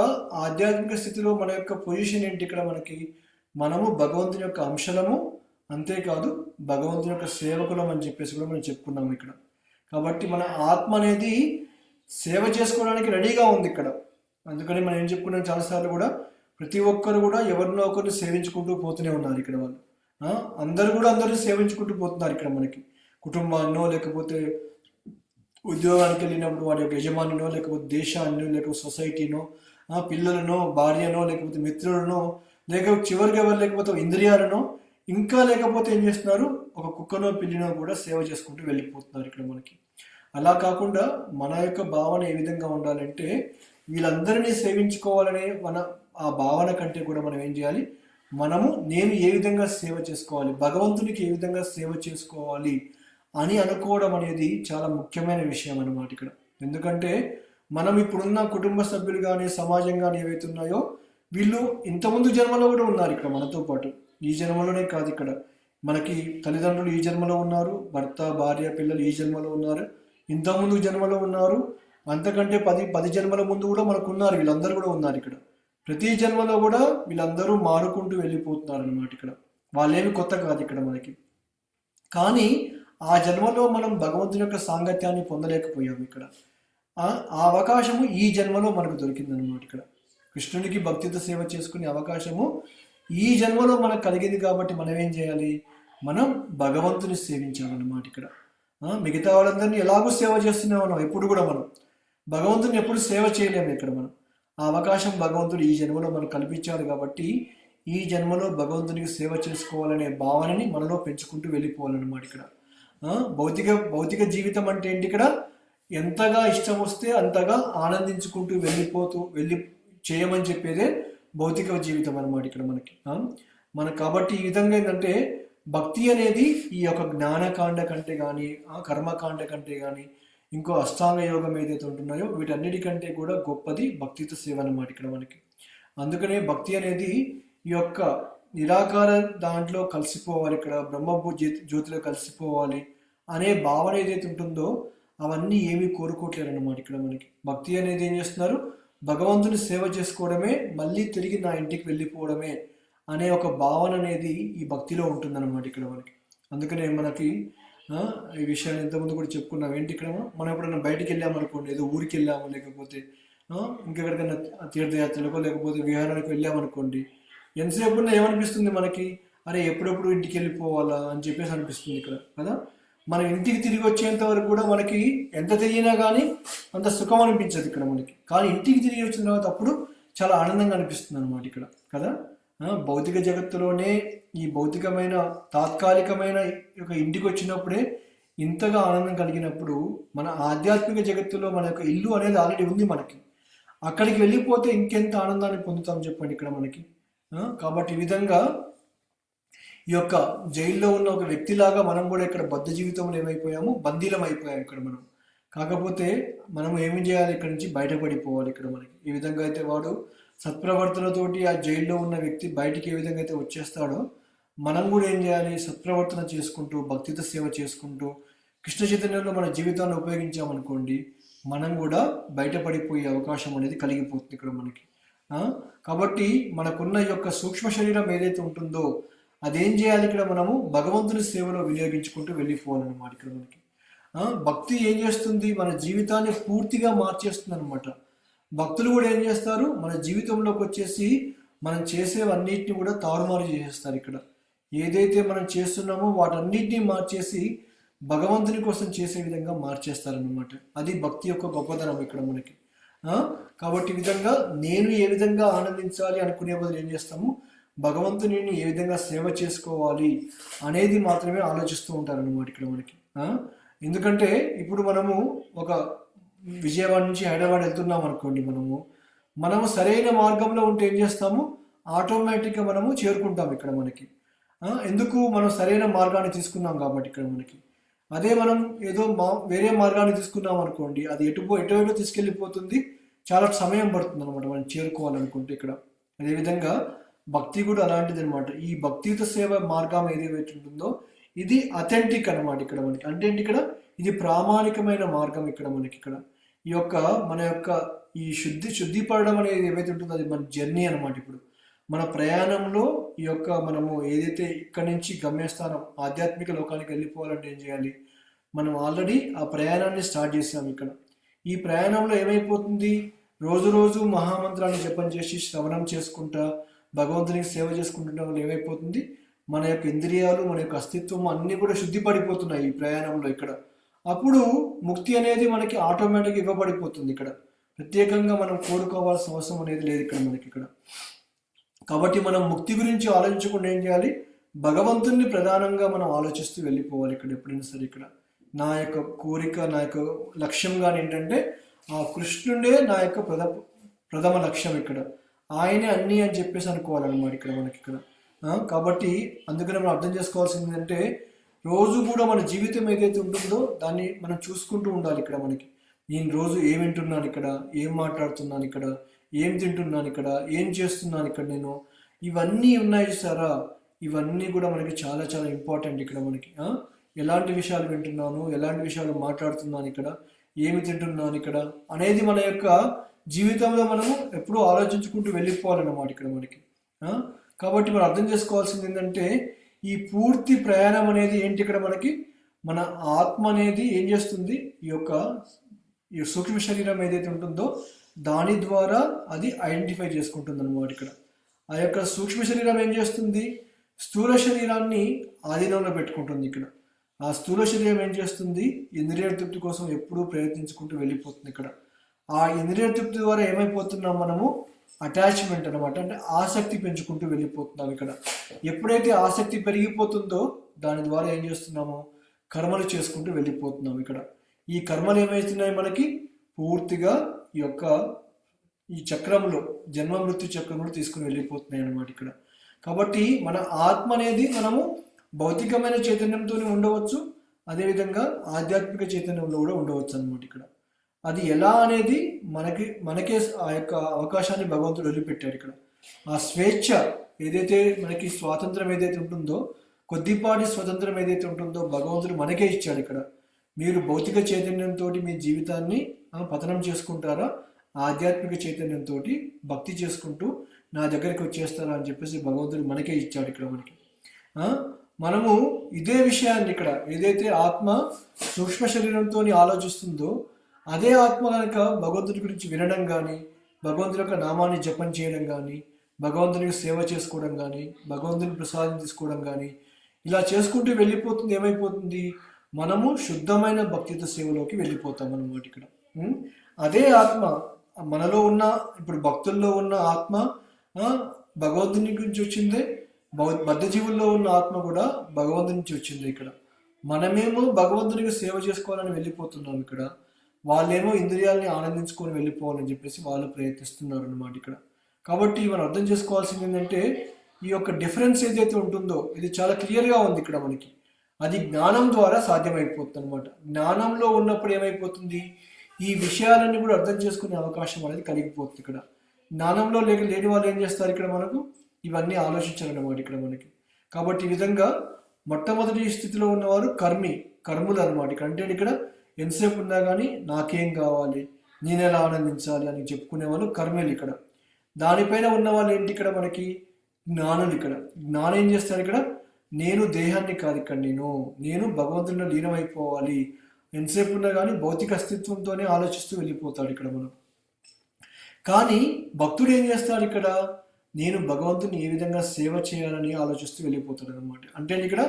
ఆధ్యాత్మిక స్థితిలో మన యొక్క పొజిషన్ ఏంటి ఇక్కడ మనకి, మనము భగవంతుని యొక్క అంశలము, అంతేకాదు భగవంతుని యొక్క సేవకులం అని చెప్పేసి కూడా మనం చెప్పుకున్నాము ఇక్కడ. కాబట్టి మన ఆత్మ అనేది సేవ చేసుకోవడానికి రెడీగా ఉంది ఇక్కడ. అందుకని మనం ఏం చెప్పుకున్నాం చాలాసార్లు కూడా, ప్రతి ఒక్కరు కూడా ఎవరినో ఒకరిని సేవించుకుంటూ పోతూనే ఉన్నారు ఇక్కడ వాళ్ళు. అందరు కూడా అందరిని సేవించుకుంటూ పోతున్నారు ఇక్కడ మనకి. కుటుంబాన్నో లేకపోతే ఉద్యోగానికి వెళ్ళినప్పుడు వాడి యొక్క యజమానినో లేకపోతే దేశాన్నో లేకపోతే సొసైటీనో పిల్లలనో భార్యనో లేకపోతే మిత్రులనో లేకపోతే చివరికి ఎవరు లేకపోతే ఇంద్రియాలనో ఇంకా లేకపోతే ఏం చేస్తున్నారు, ఒక కుక్కనో పిల్లినో కూడా సేవ చేసుకుంటూ వెళ్ళిపోతున్నారు ఇక్కడ మనకి. అలా కాకుండా మన యొక్క భావన ఏ విధంగా ఉండాలంటే, వీళ్ళందరినీ సేవించుకోవాలనే మన ఆ భావన కంటే కూడా మనం ఏం చేయాలి, మనము నేను ఏ విధంగా సేవ చేసుకోవాలి, భగవంతునికి ఏ విధంగా సేవ చేసుకోవాలి అని అనుకోవడం అనేది చాలా ముఖ్యమైన విషయం అన్నమాట ఇక్కడ. ఎందుకంటే మనం ఇప్పుడున్న కుటుంబ సభ్యులు కానీ సమాజం కానీ ఏవైతే ఉన్నాయో, వీళ్ళు ఇంతకుముందు జన్మలో కూడా ఉన్నారు ఇక్కడ మనతో పాటు. ఈ జన్మలోనే కాదు, ఇక్కడ మనకి తల్లిదండ్రులు ఈ జన్మలో ఉన్నారు, భర్త భార్య పిల్లలు ఈ జన్మలో ఉన్నారు, ఇంతకుముందు జన్మలో ఉన్నారు, అంతకంటే 10 జన్మల ముందు కూడా మనకు ఉన్నారు, వీళ్ళందరూ కూడా ఉన్నారు ఇక్కడ. ప్రతి జన్మలో కూడా వీళ్ళందరూ మారుకుంటూ వెళ్ళిపోతున్నారు అనమాట ఇక్కడ. వాళ్ళేమి కొత్త కాదు ఇక్కడ మనకి. కానీ ఆ జన్మలో మనం భగవంతుని యొక్క సాంగత్యాన్ని పొందలేకపోయాము ఇక్కడ. ఆ అవకాశము ఈ జన్మలో మనకు దొరికిందనమాట ఇక్కడ. కృష్ణునికి భక్తితో సేవ చేసుకునే అవకాశము ఈ జన్మలో మనకు కలిగింది కాబట్టి మనం ఏం చేయాలి, మనం భగవంతుని సేవించాలన్నమాట ఇక్కడ. మిగతా వాళ్ళందరినీ ఎలాగో సేవ చేస్తూనే ఉన్నాం, ఎప్పుడు కూడా మనం భగవంతుని ఎప్పుడు సేవ చేయలేము ఇక్కడ మనం. ఆ అవకాశం భగవంతుడు ఈ జన్మలో మనకు కల్పించాడు కాబట్టి ఈ జన్మలో భగవంతునికి సేవ చేసుకోవాలనే భావనని మనలో పెంచుకుంటూ వెళ్ళిపోవాలన్నమాట ఇక్కడ. భౌతిక జీవితం అంటే ఏంటి, ఇక్కడ ఎంతగా ఇష్టం వస్తే అంతగా ఆనందించుకుంటూ వెళ్ళి చేయమని చెప్పేదే భౌతిక జీవితం అన్నమాట ఇక్కడ మనకి. కాబట్టి ఈ విధంగా ఏంటంటే భక్తి అనేది ఈ యొక్క జ్ఞానకాండ కంటే కానీ కర్మకాండ కంటే కానీ ఇంకో అష్టాంగ యోగం ఏదైతే ఉంటున్నాయో వీటన్నిటికంటే కూడా గొప్పది భక్తితో సేవ అన్నమాట ఇక్కడ మనకి. అందుకనే భక్తి అనేది ఈ యొక్క నిరాకార దాంట్లో కలిసిపోవాలి, ఇక్కడ బ్రహ్మ జ్యోతిలో కలిసిపోవాలి అనే భావన ఏదైతే ఉంటుందో అవన్నీ ఏమీ కోరుకోవట్లేరు అన్నమాట ఇక్కడ మనకి. భక్తి అనేది ఏం చేస్తున్నారు, భగవంతుని సేవ చేసుకోవడమే, మళ్ళీ తిరిగి నా ఇంటికి వెళ్ళిపోవడమే అనే ఒక భావన అనేది ఈ భక్తిలో ఉంటుందన్నమాట ఇక్కడ మనకి. అందుకనే మనకి ఈ విషయాన్ని ఇంతకుముందు కూడా చెప్పుకున్నాం. ఏంటి ఇక్కడ మనం ఎప్పుడైనా బయటికి వెళ్ళామనుకోండి, ఏదో ఊరికి వెళ్ళాము లేకపోతే ఇంకెక్కడికైనా తీర్థయాత్రలకు లేకపోతే విహారానికి వెళ్ళామనుకోండి, ఎంతసేపు ఉన్నా ఏమనిపిస్తుంది మనకి, అరే ఎప్పుడెప్పుడు ఇంటికి వెళ్ళిపోవాలా అని చెప్పేసి అనిపిస్తుంది ఇక్కడ కదా. మనం ఇంటికి తిరిగి వచ్చేంత వరకు కూడా మనకి ఎంత తిరిగినా కానీ అంత సుఖం అనిపించదు ఇక్కడ మనకి. కానీ ఇంటికి తిరిగి వచ్చిన తర్వాత అప్పుడు చాలా ఆనందంగా అనిపిస్తుంది అనమాట ఇక్కడ కదా. భౌతిక జగత్తులోనే ఈ భౌతికమైన తాత్కాలికమైన ఒక ఇంటికి వచ్చినప్పుడే ఇంతగా ఆనందం కలిగినప్పుడు, మన ఆధ్యాత్మిక జగత్తులో మన యొక్క ఇల్లు అనేది ఆల్రెడీ ఉంది మనకి. అక్కడికి వెళ్ళిపోతే ఇంకెంత ఆనందాన్ని పొందుతాం చెప్పండి ఇక్కడ మనకి. కాబట్టి ఈ విధంగా ఈ యొక్క జైల్లో ఉన్న ఒక వ్యక్తిలాగా మనం కూడా ఇక్కడ బద్ధ జీవితంలో ఏమైపోయాము, బందీలం అయిపోయాము ఇక్కడ మనం. కాకపోతే మనం ఏమి చేయాలి, ఇక్కడ నుంచి బయటపడిపోవాలి ఇక్కడ మనకి. ఈ విధంగా అయితే వాడు సత్ప్రవర్తనతోటి ఆ జైల్లో ఉన్న వ్యక్తి బయటికి ఏ విధంగా అయితే వచ్చేస్తాడో, మనం కూడా ఏం చేయాలి, సత్ప్రవర్తన చేసుకుంటూ భక్తితో సేవ చేసుకుంటూ కృష్ణ చైతన్యంలో మన జీవితాన్ని ఉపయోగించామనుకోండి, మనం కూడా బయటపడిపోయే అవకాశం అనేది కలిగిపోతుంది ఇక్కడ మనకి. కాబట్టి మనకున్న ఈ యొక్క సూక్ష్మ శరీరం ఏదైతే ఉంటుందో అదేం చేయాలి, ఇక్కడ మనము భగవంతుని సేవలో వినియోగించుకుంటూ వెళ్ళిపోవాలన్నమాట ఇక్కడ మనకి. భక్తి ఏం చేస్తుంది, మన జీవితాన్ని పూర్తిగా మార్చేస్తుంది అనమాట. భక్తులు కూడా ఏం చేస్తారు, మన జీవితంలోకి వచ్చేసి మనం చేసేవన్నిటిని కూడా తారుమారు చేసేస్తారు ఇక్కడ. ఏదైతే మనం చేస్తున్నామో వాటన్నిటిని మార్చేసి భగవంతుని కోసం చేసే విధంగా మార్చేస్తారనమాట. అది భక్తి యొక్క గొప్పతనం ఇక్కడ మనకి. కాబట్టి ఈ విధంగా నేను ఏ విధంగా ఆనందించాలి అనుకునే బదులు ఏం చేస్తాము, భగవంతుని ఏ విధంగా సేవ చేసుకోవాలి అనేది మాత్రమే ఆలోచిస్తూ ఉంటారన్నమాట ఇక్కడ మనకి. ఎందుకంటే ఇప్పుడు మనము ఒక విజయవాడ నుంచి హైదరాబాద్ వెళ్తున్నాం అనుకోండి, మనము సరైన మార్గంలో ఉంటే ఏం చేస్తాము, ఆటోమేటిక్గా మనము చేరుకుంటాం ఇక్కడ మనకి. ఎందుకు, మనం సరైన మార్గాన్ని తీసుకున్నాం కాబట్టి ఇక్కడ మనకి. అదే మనం ఏదో వేరే మార్గాన్ని తీసుకున్నాం అనుకోండి, అది ఎటువైపు తీసుకెళ్ళిపోతుంది, చాలా సమయం పడుతుంది అనమాట మనం చేరుకోవాలనుకుంటే ఇక్కడ. అదేవిధంగా భక్తి కూడా అలాంటిది అనమాట. ఈ భక్తియుత సేవ మార్గం ఏదైతే ఉంటుందో ఇది అథెంటిక్ అనమాట ఇక్కడ మనకి. అంటే ఇక్కడ ఇది ప్రామాణికమైన మార్గం ఇక్కడ మనకి. ఇక్కడ ఈ యొక్క మన యొక్క ఈ శుద్ధిపడడం అనేది ఏవైతే ఉంటుందో అది మన జర్నీ అనమాట. ఇప్పుడు మన ప్రయాణంలో ఈ యొక్క మనము ఏదైతే ఇక్కడి నుంచి గమ్యస్థానం ఆధ్యాత్మిక లోకానికి వెళ్ళిపోవాలంటే ఏం చేయాలి, మనం ఆల్రెడీ ఆ ప్రయాణాన్ని స్టార్ట్ చేసాం ఇక్కడ. ఈ ప్రయాణంలో ఏమైపోతుంది, రోజు రోజు మహామంత్రాన్ని జపం చేసి శ్రవణం చేసుకుంటా భగవంతునికి సేవ చేసుకుంటుండడం వల్ల ఏమైపోతుంది, మన యొక్క ఇంద్రియాలు మన యొక్క అస్తిత్వం అన్నీ కూడా శుద్ధిపడిపోతున్నాయి ఈ ప్రయాణంలో ఇక్కడ. అప్పుడు ముక్తి అనేది మనకి ఆటోమేటిక్గా ఇవ్వబడిపోతుంది ఇక్కడ. ప్రత్యేకంగా మనం కోరుకోవాల్సిన అవసరం అనేది లేదు ఇక్కడ మనకి ఇక్కడ. కాబట్టి మనం ముక్తి గురించి ఆలోచించకుండా ఏం చేయాలి, భగవంతుని ప్రధానంగా మనం ఆలోచిస్తూ వెళ్ళిపోవాలి ఇక్కడ ఎప్పుడైనా సరే. ఇక్కడ నా యొక్క కోరిక, నా యొక్క లక్ష్యం కానీ ఏంటంటే ఆ కృష్ణుడే నా యొక్క ప్రథమ లక్ష్యం ఇక్కడ. ఆయనే అన్నీ అని చెప్పేసి అనుకోవాలన్నమాట ఇక్కడ మనకి ఇక్కడ. కాబట్టి అందుకనే మనం అర్థం చేసుకోవాల్సింది ఏంటంటే, రోజు కూడా మన జీవితం ఏదైతే ఉంటుందో దాన్ని మనం చూసుకుంటూ ఉండాలి ఇక్కడ మనకి. నేను రోజు ఏం వింటున్నాను ఇక్కడ, ఏం మాట్లాడుతున్నాను ఇక్కడ, ఏం తింటున్నాను ఇక్కడ, ఏం చేస్తున్నాను ఇక్కడ నేను, ఇవన్నీ ఉన్నాయి సారా. ఇవన్నీ కూడా మనకి చాలా చాలా ఇంపార్టెంట్ ఇక్కడ మనకి. ఎలాంటి విషయాలు వింటున్నాను, ఎలాంటి విషయాలు మాట్లాడుతున్నాను ఇక్కడ, ఏమి తింటున్నాను ఇక్కడ అనేది మన యొక్క జీవితంలో మనము ఎప్పుడూ ఆలోచించుకుంటూ వెళ్ళిపోవాలన్నమాట ఇక్కడ మనకి. కాబట్టి మనం అర్థం చేసుకోవాల్సింది ఏంటంటే, ఈ పూర్తి ప్రయాణం అనేది ఏంటి ఇక్కడ మనకి, మన ఆత్మ అనేది ఏం చేస్తుంది, ఈ సూక్ష్మ శరీరం ఏదైతే ఉంటుందో దాని ద్వారా అది ఐడెంటిఫై చేసుకుంటుంది అన్నమాట ఇక్కడ. ఆ యొక్క సూక్ష్మ శరీరం ఏం చేస్తుంది, స్థూల శరీరాన్ని ఆధీనంలో పెట్టుకుంటుంది ఇక్కడ. ఆ స్థూల శరీరం ఏం చేస్తుంది, ఇంద్రియ తృప్తి కోసం ఎప్పుడూ ప్రయత్నించుకుంటూ వెళ్ళిపోతుంది ఇక్కడ. ఆ ఇంద్రియ తృప్తి ద్వారా ఏమైపోతున్నాం మనము, అటాచ్మెంట్ అనమాట, అంటే ఆసక్తి పెంచుకుంటూ వెళ్ళిపోతున్నాం ఇక్కడ. ఎప్పుడైతే ఆసక్తి పెరిగిపోతుందో దాని ద్వారా ఏం చేస్తున్నాము, కర్మలు చేసుకుంటూ వెళ్ళిపోతున్నాం ఇక్కడ. ఈ కర్మలు ఏమవుతున్నాయి మనకి, పూర్తిగా ఈ చక్రంలో జన్మ మృత్యు చక్రంలో తీసుకుని వెళ్ళిపోతున్నాయి అనమాట ఇక్కడ. కాబట్టి మన ఆత్మ అనేది మనము భౌతికమైన చైతన్యంతో ఉండవచ్చు, అదేవిధంగా ఆధ్యాత్మిక చైతన్యంలో కూడా ఉండవచ్చు అనమాట ఇక్కడ. అది ఎలా అనేది మనకే ఆ యొక్క అవకాశాన్ని భగవంతుడు వదిలిపెట్టాడు ఇక్కడ. ఆ స్వేచ్ఛ ఏదైతే మనకి స్వాతంత్రం ఏదైతే ఉంటుందో, కొద్దిపాటి స్వతంత్రం ఏదైతే ఉంటుందో భగవంతుడు మనకే ఇచ్చాడు ఇక్కడ. మీరు భౌతిక చైతన్యంతో మీ జీవితాన్ని పతనం చేసుకుంటారా, ఆధ్యాత్మిక చైతన్యంతో భక్తి చేసుకుంటూ నా దగ్గరికి వచ్చేస్తారా అని చెప్పేసి భగవంతుడు మనకే ఇచ్చాడు ఇక్కడ మనకి. మనము ఇదే విషయాన్ని ఇక్కడ ఏదైతే ఆత్మ సూక్ష్మ శరీరంతో ఆలోచిస్తుందో అదే ఆత్మ కనుక భగవంతుడి గురించి వినడం కానీ, భగవంతుడి యొక్క నామాన్ని జపం చేయడం కానీ, భగవంతునికి సేవ చేసుకోవడం కానీ, భగవంతుని ప్రసాదం తీసుకోవడం కానీ ఇలా చేసుకుంటూ వెళ్ళిపోతుంది. ఏమైపోతుంది, మనము శుద్ధమైన భక్తితో సేవలోకి వెళ్ళిపోతాం అన్నమాట ఇక్కడ. ఉం? అదే ఆత్మ మనలో ఉన్న, ఇప్పుడు భక్తుల్లో ఉన్న ఆత్మ భగవంతుని గురించి వచ్చిందే, బద్ధజీవుల్లో ఉన్న ఆత్మ కూడా భగవంతుని నుంచి వచ్చింది. ఇక్కడ మనమేమో భగవంతునికి సేవ చేసుకోవాలని వెళ్ళిపోతున్నాం. ఇక్కడ వాళ్ళేమో ఇంద్రియాలని ఆనందించుకొని వెళ్ళిపోవాలని చెప్పేసి వాళ్ళు ప్రయత్నిస్తున్నారు అన్నమాట ఇక్కడ. కాబట్టి మనం అర్థం చేసుకోవాల్సింది ఏంటంటే, ఈ యొక్క డిఫరెన్స్ ఏదైతే ఉంటుందో ఇది చాలా క్లియర్గా ఉంది ఇక్కడ మనకి. అది జ్ఞానం ద్వారా సాధ్యమైపోతుంది అనమాట. జ్ఞానంలో ఉన్నప్పుడు ఏమైపోతుంది, ఈ విషయాలన్నీ కూడా అర్థం చేసుకునే అవకాశం అనేది కలిగిపోతుంది ఇక్కడ. జ్ఞానంలో లేని వాళ్ళు ఏం చేస్తారు, ఇక్కడ మనకు ఇవన్నీ ఆలోచించాలన్నమాట ఇక్కడ మనకి. కాబట్టి ఈ విధంగా మొట్టమొదటి స్థితిలో ఉన్నవారు కర్ములు అనమాట. అంటే ఇక్కడ ఎంతసేపు ఉన్నా కానీ నాకేం కావాలి, నేను ఎలా ఆనందించాలి అని చెప్పుకునే వాళ్ళు కర్మలు ఇక్కడ. దానిపైన ఉన్న వాళ్ళు ఏంటి, ఇక్కడ మనకి జ్ఞానులు. ఇక్కడ జ్ఞానం ఏం చేస్తారు, ఇక్కడ నేను దేహాన్ని కాదు, ఇక్కడ నేను భగవంతుడిలో లీనమైపోవాలి, ఎంతసేపు ఉన్నా కానీ భౌతిక అస్తిత్వంతోనే ఆలోచిస్తూ వెళ్ళిపోతాడు ఇక్కడ మనం. కానీ భక్తుడు ఏం చేస్తాడు, ఇక్కడ నేను భగవంతుని ఏ విధంగా సేవ చేయాలని ఆలోచిస్తూ వెళ్ళిపోతాడు అనమాట. అంటే ఇక్కడ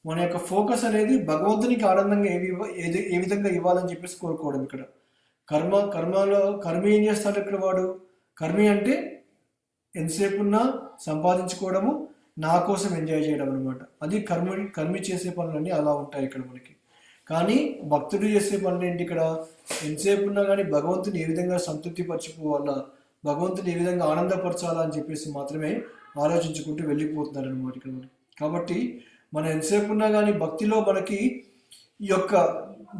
మన యొక్క ఫోకస్ అనేది భగవంతునికి ఆనందంగా ఏ విధంగా ఇవ్వాలని చెప్పేసి కోరుకోవడం. ఇక్కడ కర్మి ఏం చేస్తాడు, ఇక్కడ వాడు కర్మి అంటే ఎంతసేపు ఉన్నా సంపాదించుకోవడము, నా కోసం ఎంజాయ్ చేయడం అనమాట. అది కర్మి చేసే పనులన్నీ అలా ఉంటాయి ఇక్కడ మనకి. కానీ భక్తుడు చేసే పనులు ఏంటి, ఇక్కడ ఎంతసేపు ఉన్నా కానీ భగవంతుని ఏ విధంగా సంతృప్తి పరచిపోవాలా, భగవంతుని ఏ విధంగా ఆనందపరచాలా అని చెప్పేసి మాత్రమే ఆలోచించుకుంటూ వెళ్ళిపోతున్నారు అనమాట ఇక్కడ మనకి. కాబట్టి మనం ఎంతసేపు ఉన్నా కానీ భక్తిలో మనకి ఈ యొక్క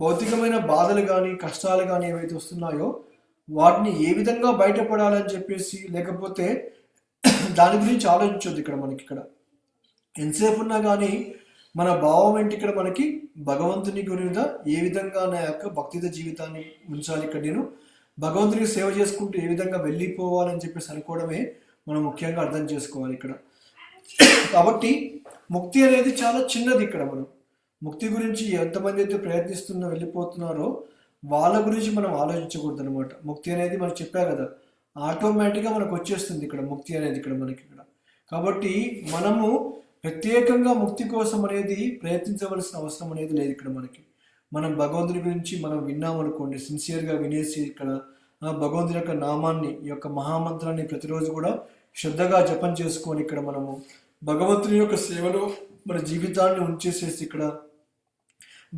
భౌతికమైన బాధలు కానీ కష్టాలు కానీ ఏవైతే వస్తున్నాయో వాటిని ఏ విధంగా బయటపడాలని చెప్పేసి, లేకపోతే దాని గురించి ఆలోచించొద్దు ఇక్కడ మనకి. ఇక్కడ ఎంతసేపు ఉన్నా కానీ మన భావం ఏంటి, ఇక్కడ మనకి భగవంతుని గురించి ఏ విధంగా నా యొక్క భక్తిత జీవితాన్ని ఉంచాలి, ఇక్కడ నేను భగవంతునికి సేవ చేసుకుంటూ ఏ విధంగా వెళ్ళిపోవాలని చెప్పేసి అనుకోవడమే మనం ముఖ్యంగా అర్థం చేసుకోవాలి ఇక్కడ. కాబట్టి ముక్తి అనేది చాలా చిన్నది. ఇక్కడ మనం ముక్తి గురించి ఎంతమంది అయితే వెళ్ళిపోతున్నారో వాళ్ళ గురించి మనం ఆలోచించకూడదు అనమాట. ముక్తి అనేది మనం చెప్పా కదా, ఆటోమేటిక్గా మనకు వచ్చేస్తుంది ఇక్కడ ముక్తి అనేది ఇక్కడ మనకి ఇక్కడ. కాబట్టి మనము ప్రత్యేకంగా ముక్తి కోసం అనేది ప్రయత్నించవలసిన అవసరం అనేది లేదు ఇక్కడ మనకి. మనం భగవంతుని గురించి మనం విన్నామనుకోండి, సిన్సియర్గా వినేసి ఇక్కడ భగవంతుని యొక్క నామాన్ని, ఈ యొక్క మహామంత్రాన్ని ప్రతిరోజు కూడా శ్రద్ధగా జపం చేసుకొని ఇక్కడ మనము భగవంతుని యొక్క సేవలో మన జీవితాన్ని ఉంచేసేసి ఇక్కడ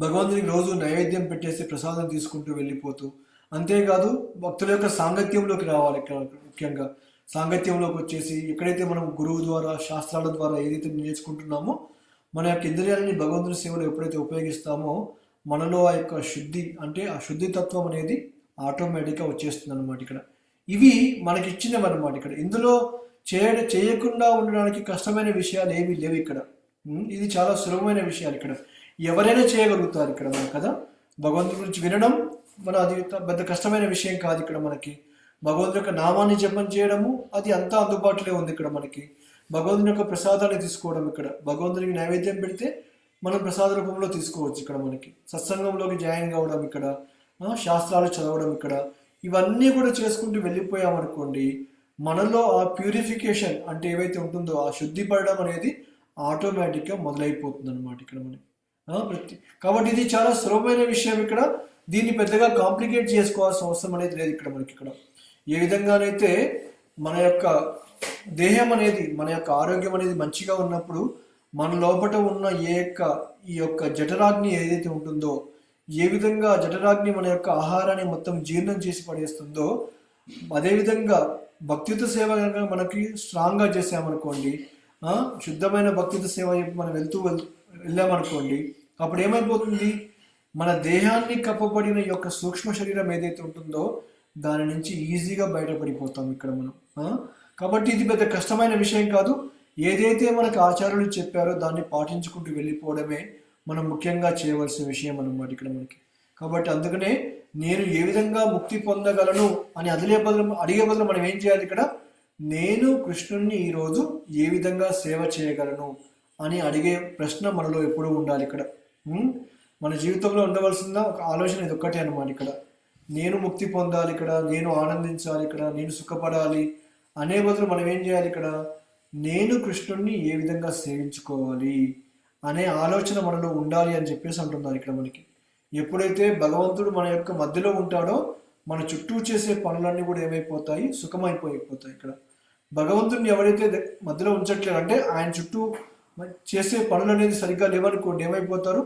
భగవంతునికి రోజు నైవేద్యం పెట్టేసి ప్రసాదం తీసుకుంటూ వెళ్ళిపోతూ, అంతేకాదు భక్తుల యొక్క సాంగత్యంలోకి రావాలి. ఇక్కడ ముఖ్యంగా సాంగత్యంలోకి వచ్చేసి ఎక్కడైతే మనం గురువు ద్వారా శాస్త్రాల ద్వారా ఏదైతే నేర్చుకుంటున్నామో మన యొక్క ఇంద్రియాలని భగవంతుని సేవలో ఎప్పుడైతే ఉపయోగిస్తామో మనలో ఆ యొక్క శుద్ధి, అంటే ఆ శుద్ధి తత్వం అనేది ఆటోమేటిక్గా వచ్చేస్తుంది అనమాట. ఇక్కడ ఇవి మనకి ఇచ్చినవి అనమాట. ఇక్కడ ఇందులో చేయకుండా ఉండడానికి కష్టమైన విషయాలు ఏమీ లేవు ఇక్కడ. ఇది చాలా సులభమైన విషయాలు. ఇక్కడ ఎవరైనా చేయగలుగుతారు ఇక్కడ మనం కదా. భగవంతుడి గురించి వినడం అది పెద్ద కష్టమైన విషయం కాదు. ఇక్కడ మనకి భగవంతుని యొక్క నామాన్ని జపం చేయడము అది అంతా అందుబాటులో ఉంది ఇక్కడ మనకి. భగవంతుని యొక్క ప్రసాదాన్ని తీసుకోవడం, ఇక్కడ భగవంతునికి నైవేద్యం పెడితే మనం ప్రసాద రూపంలో తీసుకోవచ్చు. ఇక్కడ మనకి సత్సంగంలోకి జాయిన్ కావడం, ఇక్కడ శాస్త్రాలు చదవడం, ఇక్కడ ఇవన్నీ కూడా చేసుకుంటూ వెళ్ళిపోయామనుకోండి, మనలో ఆ ప్యూరిఫికేషన్ అంటే ఏవైతే ఉంటుందో ఆ శుద్ధి పడడం అనేది ఆటోమేటిక్గా మొదలైపోతుంది అనమాట ఇక్కడ మనకి. కాబట్టి ఇది చాలా సులభమైన విషయం. ఇక్కడ దీన్ని పెద్దగా కాంప్లికేట్ చేసుకోవాల్సిన అవసరం అనేది లేదు ఇక్కడ మనకి. ఇక్కడ ఏ విధంగానైతే మన యొక్క దేహం అనేది, మన యొక్క ఆరోగ్యం అనేది మంచిగా ఉన్నప్పుడు మన లోపల ఉన్న ఈ యొక్క జఠరాగ్ని ఏదైతే ఉంటుందో, ఏ విధంగా జఠరాగ్ని మన యొక్క ఆహారాన్ని మొత్తం జీర్ణం చేసి పడేస్తుందో, అదేవిధంగా భక్తియుత సేవ కనుక మనకి స్ట్రాంగ్గా చేసామనుకోండి, శుద్ధమైన భక్తియుత సేవ మనం వెళ్ళామనుకోండి, అప్పుడు ఏమైపోతుంది, మన దేహాన్ని కప్పబడిన యొక్క సూక్ష్మ శరీరం ఏదైతే ఉంటుందో దాని నుంచి ఈజీగా బయటపడిపోతాం ఇక్కడ మనం. కాబట్టి ఇది పెద్ద కష్టమైన విషయం కాదు. ఏదైతే మనకు ఆచార్యులు చెప్పారో దాన్ని పాటించుకుంటూ వెళ్ళిపోవడమే మనం ముఖ్యంగా చేయవలసిన విషయం అన్నమాట ఇక్కడ మనకి. కాబట్టి అందుకనే నేను ఏ విధంగా ముక్తి పొందగలను అని అడిగే బదులు మనం ఏం చేయాలి, ఇక్కడ నేను కృష్ణుణ్ణి ఈరోజు ఏ విధంగా సేవ చేయగలను అని అడిగే ప్రశ్న మనలో ఎప్పుడూ ఉండాలి. ఇక్కడ మన జీవితంలో ఉండవలసిన ఒక ఆలోచన ఇది ఒక్కటే అన్నమాట. ఇక్కడ నేను ముక్తి పొందాలి ఇక్కడ, నేను ఆనందించాలి ఇక్కడ, నేను సుఖపడాలి అనే బదులు మనం ఏం చేయాలి ఇక్కడ, నేను కృష్ణుణ్ణి ఏ విధంగా సేవించుకోవాలి అనే ఆలోచన మనలో ఉండాలి అని చెప్పేసి అంటున్నారు ఇక్కడ మనకి. ఎప్పుడైతే భగవంతుడు మన యొక్క మధ్యలో ఉంటాడో మన చుట్టూ చేసే పనులన్నీ కూడా ఏమైపోతాయి, సుఖమైపోయిపోతాయి ఇక్కడ. భగవంతుడిని ఎవరైతే మధ్యలో ఉంచట్లేదు అంటే ఆయన చుట్టూ చేసే పనులు అనేది సరిగ్గా లేవనుకోండి, ఏమైపోతారు,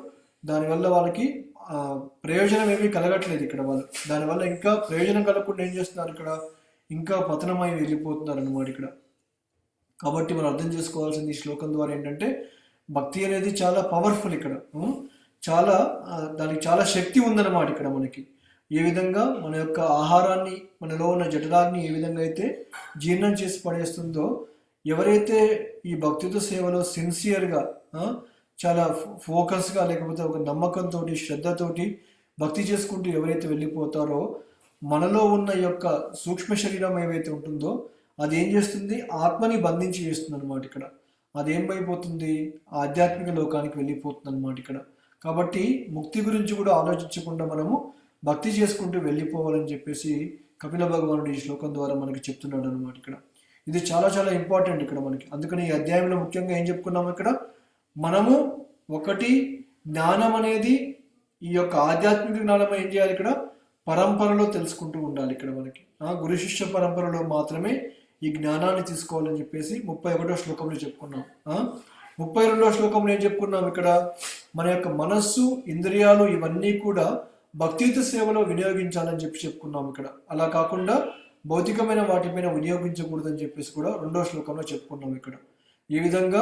దానివల్ల వాళ్ళకి ప్రయోజనం ఏమీ కలగట్లేదు ఇక్కడ వాళ్ళు. దానివల్ల ఇంకా ప్రయోజనం కలగకుండా ఏం చేస్తున్నారు ఇక్కడ, ఇంకా పతనమై వెళ్ళిపోతున్నారు అన్నమాట ఇక్కడ. కాబట్టి మనం అర్థం చేసుకోవాల్సింది ఈ శ్లోకం ద్వారా ఏంటంటే, భక్తి అనేది చాలా పవర్ఫుల్ ఇక్కడ. చాలా దానికి చాలా శక్తి ఉందన్నమాట ఇక్కడ మనకి. ఏ విధంగా మన యొక్క ఆహారాన్ని, మనలో ఉన్న జఠరాన్ని ఏ విధంగా అయితే జీర్ణం చేసి పడేస్తుందో, ఎవరైతే ఈ భక్తితో సేవలో సిన్సియర్గా చాలా ఫోకస్గా లేకపోతే ఒక నమ్మకంతో శ్రద్ధతోటి భక్తి చేసుకుంటూ ఎవరైతే వెళ్ళిపోతారో, మనలో ఉన్న యొక్క సూక్ష్మ శరీరం ఏవైతే ఉంటుందో అది ఏం చేస్తుంది, ఆత్మని బంధించి చేస్తుంది అనమాట ఇక్కడ. అదేమైపోతుంది, ఆధ్యాత్మిక లోకానికి వెళ్ళిపోతుంది అనమాట ఇక్కడ. కాబట్టి ముక్తి గురించి కూడా ఆలోచించకుండా మనము భక్తి చేసుకుంటూ వెళ్ళిపోవాలని చెప్పేసి కపిల భగవానుడు ఈ శ్లోకం ద్వారా మనకి చెప్తున్నాడు అనమాట ఇక్కడ. ఇది చాలా చాలా ఇంపార్టెంట్ ఇక్కడ మనకి. అందుకని ఈ అధ్యాయంలో ముఖ్యంగా ఏం చెప్పుకున్నాము ఇక్కడ, మనము ఒకటి జ్ఞానం అనేది, ఈ యొక్క ఆధ్యాత్మిక జ్ఞానం ఏం చేయాలి ఇక్కడ, పరంపరలో తెలుసుకుంటూ ఉండాలి ఇక్కడ మనకి. గురు శిష్య పరంపరలో మాత్రమే ఈ జ్ఞానాన్ని తీసుకోవాలని చెప్పేసి 31వ శ్లోకంలో చెప్పుకున్నాం. 32వ శ్లోకంలో ఏం చెప్పుకున్నాం ఇక్కడ, మన యొక్క మనస్సు, ఇంద్రియాలు ఇవన్నీ కూడా భక్తియుత సేవలో వినియోగించాలని చెప్పుకున్నాం ఇక్కడ. అలా కాకుండా భౌతికమైన వాటిపైన వినియోగించకూడదని చెప్పేసి కూడా 2వ శ్లోకంలో చెప్పుకున్నాం ఇక్కడ. ఈ విధంగా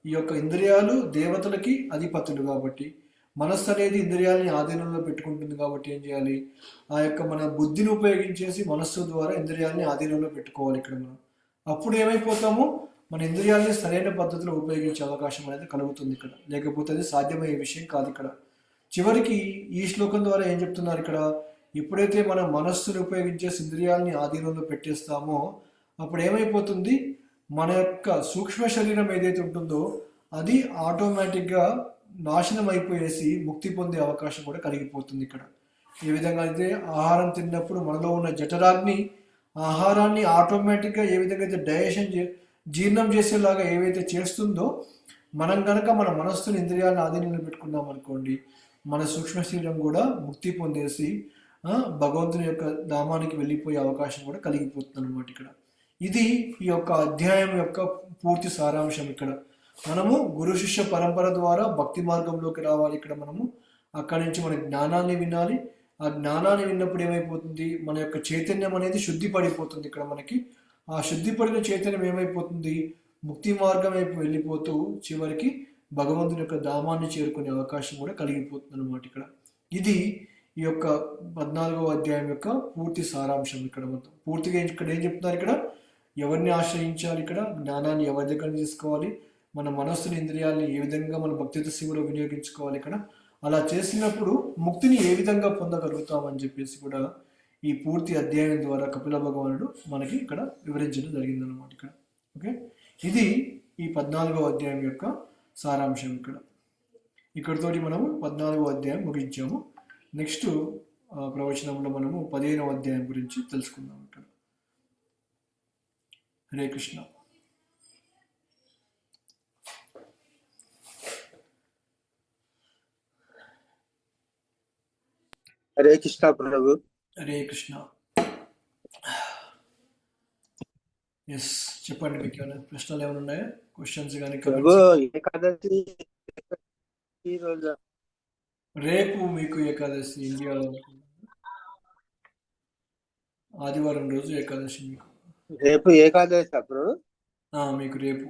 ఈ యొక్క ఇంద్రియాలు దేవతలకి అధిపతులు కాబట్టి, మనస్సు అనేది ఇంద్రియాలని ఆధీనంలో పెట్టుకుంటుంది కాబట్టి ఏం చేయాలి, ఆ యొక్క మన బుద్ధిని ఉపయోగించేసి మనస్సు ద్వారా ఇంద్రియాలని ఆధీనంలో పెట్టుకోవాలి ఇక్కడ మనం. అప్పుడు ఏమైపోతాము, మన ఇంద్రియాలని సరైన పద్ధతిలో ఉపయోగించే అవకాశం అనేది కలుగుతుంది ఇక్కడ. లేకపోతే అది సాధ్యమయ్యే విషయం కాదు ఇక్కడ. చివరికి ఈ శ్లోకం ద్వారా ఏం చెప్తున్నారు ఇక్కడ, ఎప్పుడైతే మనం మనస్సుని ఉపయోగించే ఇంద్రియాలని ఆధీనంలో పెట్టేస్తామో అప్పుడు ఏమైపోతుంది, మన యొక్క సూక్ష్మ శరీరం ఏదైతే ఉంటుందో అది ఆటోమేటిక్గా నాశనం అయిపోయేసి ముక్తి పొందే అవకాశం కూడా కలిగిపోతుంది ఇక్కడ. ఏ విధంగా అయితే ఆహారం తిన్నప్పుడు మనలో ఉన్న జఠరాగ్ని ఆహారాన్ని ఆటోమేటిక్గా ఏ విధంగా అయితే డైజెషన్ జీర్ణం చేసేలాగా ఏవైతే చేస్తుందో, మనం కనుక మన మనస్సుని ఇంద్రియాలను ఆధీనంలో పెట్టుకున్నాం అనుకోండి, మన సూక్ష్మ శరీరం కూడా ముక్తి పొందేసి భగవంతుని యొక్క ధామానికి వెళ్ళిపోయే అవకాశం కూడా కలిగిపోతుంది అనమాట ఇక్కడ. ఇది ఈ యొక్క అధ్యాయం యొక్క పూర్తి సారాంశం ఇక్కడ. మనము గురు శిష్య పరంపర ద్వారా భక్తి మార్గంలోకి రావాలి ఇక్కడ. మనము అక్కడి నుంచి మన జ్ఞానాన్ని వినాలి. ఆ జ్ఞానాన్ని విన్నప్పుడు ఏమైపోతుంది, మన యొక్క చైతన్యం అనేది శుద్ధి పడిపోతుంది ఇక్కడ మనకి. ఆ శుద్ధి పడిన చైతన్యం ఏమైపోతుంది, ముక్తి మార్గం వైపు వెళ్ళిపోతూ చివరికి భగవంతుని యొక్క ధామాన్ని చేరుకునే అవకాశం కూడా కలిగిపోతుంది అనమాట ఇక్కడ. ఇది ఈ యొక్క 14వ అధ్యాయం యొక్క పూర్తి సారాంశం ఇక్కడ. మొత్తం పూర్తిగా ఇక్కడ ఏం చెప్తున్నారు ఇక్కడ, ఎవరిని ఆశ్రయించాలి ఇక్కడ, జ్ఞానాన్ని ఎవరి దగ్గర తీసుకోవాలి, మన మనస్సుని ఇంద్రియాలని ఏ విధంగా మన భక్తియుత సేవలో వినియోగించుకోవాలి ఇక్కడ, అలా చేసినప్పుడు ముక్తిని ఏ విధంగా పొందగలుగుతామని చెప్పేసి కూడా ఈ పూర్తి అధ్యాయం ద్వారా కపిల భగవానుడు మనకి ఇక్కడ వివరించడం జరిగిందనమాట ఇక్కడ. ఓకే, ఇది ఈ 14వ అధ్యాయం యొక్క సారాంశం ఇక్కడ. ఇక్కడితోటి మనము 14వ అధ్యాయం ముగించాము. నెక్స్ట్ ప్రవచనంలో మనము 15వ అధ్యాయం గురించి తెలుసుకుందాం ఇక్కడ. హరే కృష్ణ. హరే కృష్ణ ప్రభు. హరే కృష్ణ. ఎస్, చెప్పండి, మీకు ఏమైనా ప్రశ్నలు ఏమైనా ఉన్నాయా, క్వశ్చన్స్ కానీ? ప్రభు ఏకాదశి ఈ రోజు, రేపు మీకు ఏకాదశి ఇండియాలో ఆదివారం రోజు ఏకాదశి మీకు. రేపు ఏకాదశి ప్రభు? మీకు రేపు.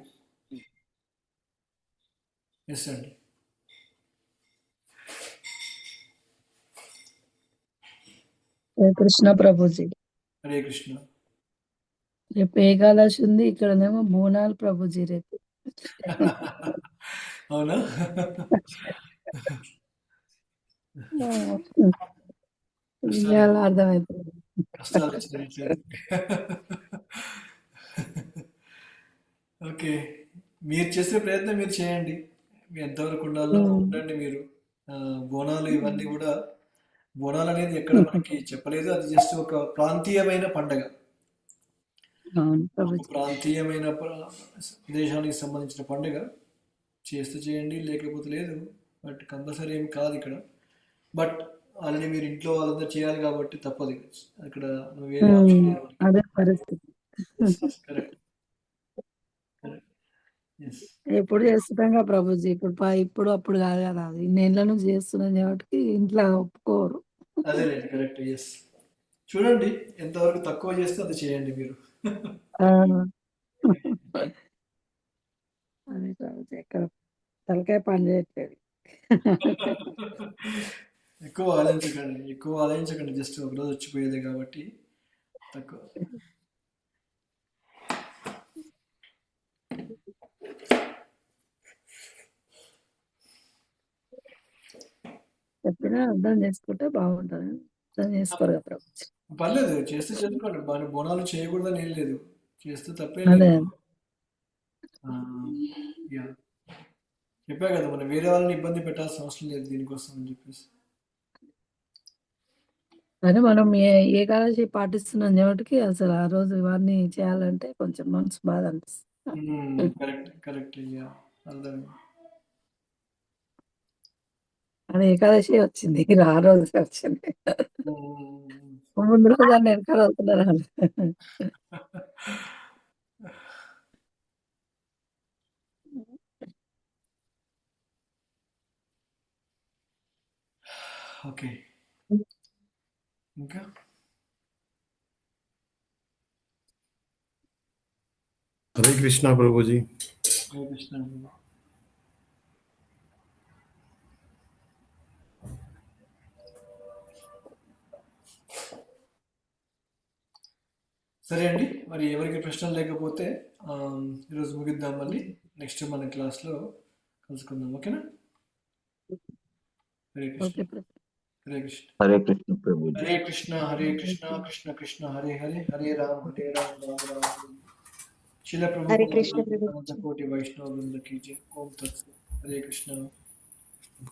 ఎస్ అండి. హరే కృష్ణ ప్రభుజీ. హరే కృష్ణ. రేపు ఏకాదశి ఉంది, ఇక్కడనేమో బోనాలు ప్రభుజీ రేపు. అవునా? అర్థమవుతుంది. కష్టాలు వచ్చినాయి. ఓకే, మీరు చేసే ప్రయత్నం మీరు చేయండి, మీ ఎంతవరకు ఉండాలో ఉండండి మీరు. బోనాలు ఇవన్నీ కూడా బోనాలు అనేది ఎక్కడ మనకి చెప్పలేదు, అది జస్ట్ ఒక ప్రాంతీయమైన పండగ. అవును ఒక ప్రభుజీ. ప్రాంతీయమైన దేశానికి సంబంధించిన పండుగ. చేస్తే చేయండి, లేకపోతే లేదు. బట్ కంపల్సరీ ఏమి కాదు ఇక్కడ. బట్ ఆల్రెడీ మీరు ఇంట్లో వాళ్ళందరూ చేయాలి కాబట్టి తప్పదు. అక్కడ వేరే ఆప్షన్ లేదు మనకి. అదే పరిస్థితి. Correct, correct. ఎస్. ఎప్పుడు చేస్తున్నాగా ప్రభుజీ, ఇప్పుడు అప్పుడు కాదు కదా, అది ఇన్నేళ్ళ నుంచి చేస్తున్నాం కాబట్టి ఇంట్లో ఒప్పుకోరు. అదేలేండి, కరెక్ట్. ఎస్. చూడండి ఎంతవరకు తక్కువ చేస్తే అది చేయండి మీరు. ఆ, అదే ప్రభుజీ, ఎక్కడ తలకాయ పని చేయట్లేదు. ఎక్కువ ఆలోచించకండి, జస్ట్ ఒకరోజు వచ్చిపోయేదే కాబట్టి తక్కువ. చెప్పినా అర్థం చేసుకుంటే బాగుంటుంది. అర్థం చేసుకోరు కదా ప్రభుజీ. పర్లేదు, చేస్తే చేసుకోండి. మన బోనాలు చేయకూడదని ఏం లేదు, చేస్తే తప్పేం అదే లేదు. ఆ, యా. చెప్పా కదా, మనం వేరే వాళ్ళని ఇబ్బంది పెట్టాల్సిన అవసరం లేదు దీనికోసం అని చెప్పేసి. కానీ మనం ఏకాదశి పాటిస్తున్నాం కాబట్టి అసలు ఆ రోజు ఇవన్నీ చేయాలంటే కొంచెం మనసు బాధ అనిపిస్తుంది. Correct, correct. యా, అర్థం. అది ఏకాదశి వచ్చింది, ఆ రోజు వచ్చింది. మ్మ్. ముందు రోజు అన్న వెనకాల అవుతున్నారు. ఓకే, ఇంకా हरे कृष्णा प्रभु जी। హరే కృష్ణ. సరే అండి, మరి ఎవరికి ప్రశ్నలు లేకపోతే ఈరోజు ముగిద్దాం. మళ్ళీ నెక్స్ట్ మన క్లాస్లో కలుసుకుందాం. ఓకేనా? హరే కృష్ణ, ఓకే ప్రభు. హరే కృష్ణ, हरे कृष्ण प्रभु जी। హరే కృష్ణ, హరే కృష్ణ, కృష్ణ కృష్ణ హరే హరే, హరే రామ హరే రామ, రామ రామ హరే హరే. శిల హరే ప్రభు కృష్ణ ప్రభుజీ. కోటి వైష్ణవ బృంద కీ జై. ఓం తత్సత్. హరే కృష్ణ.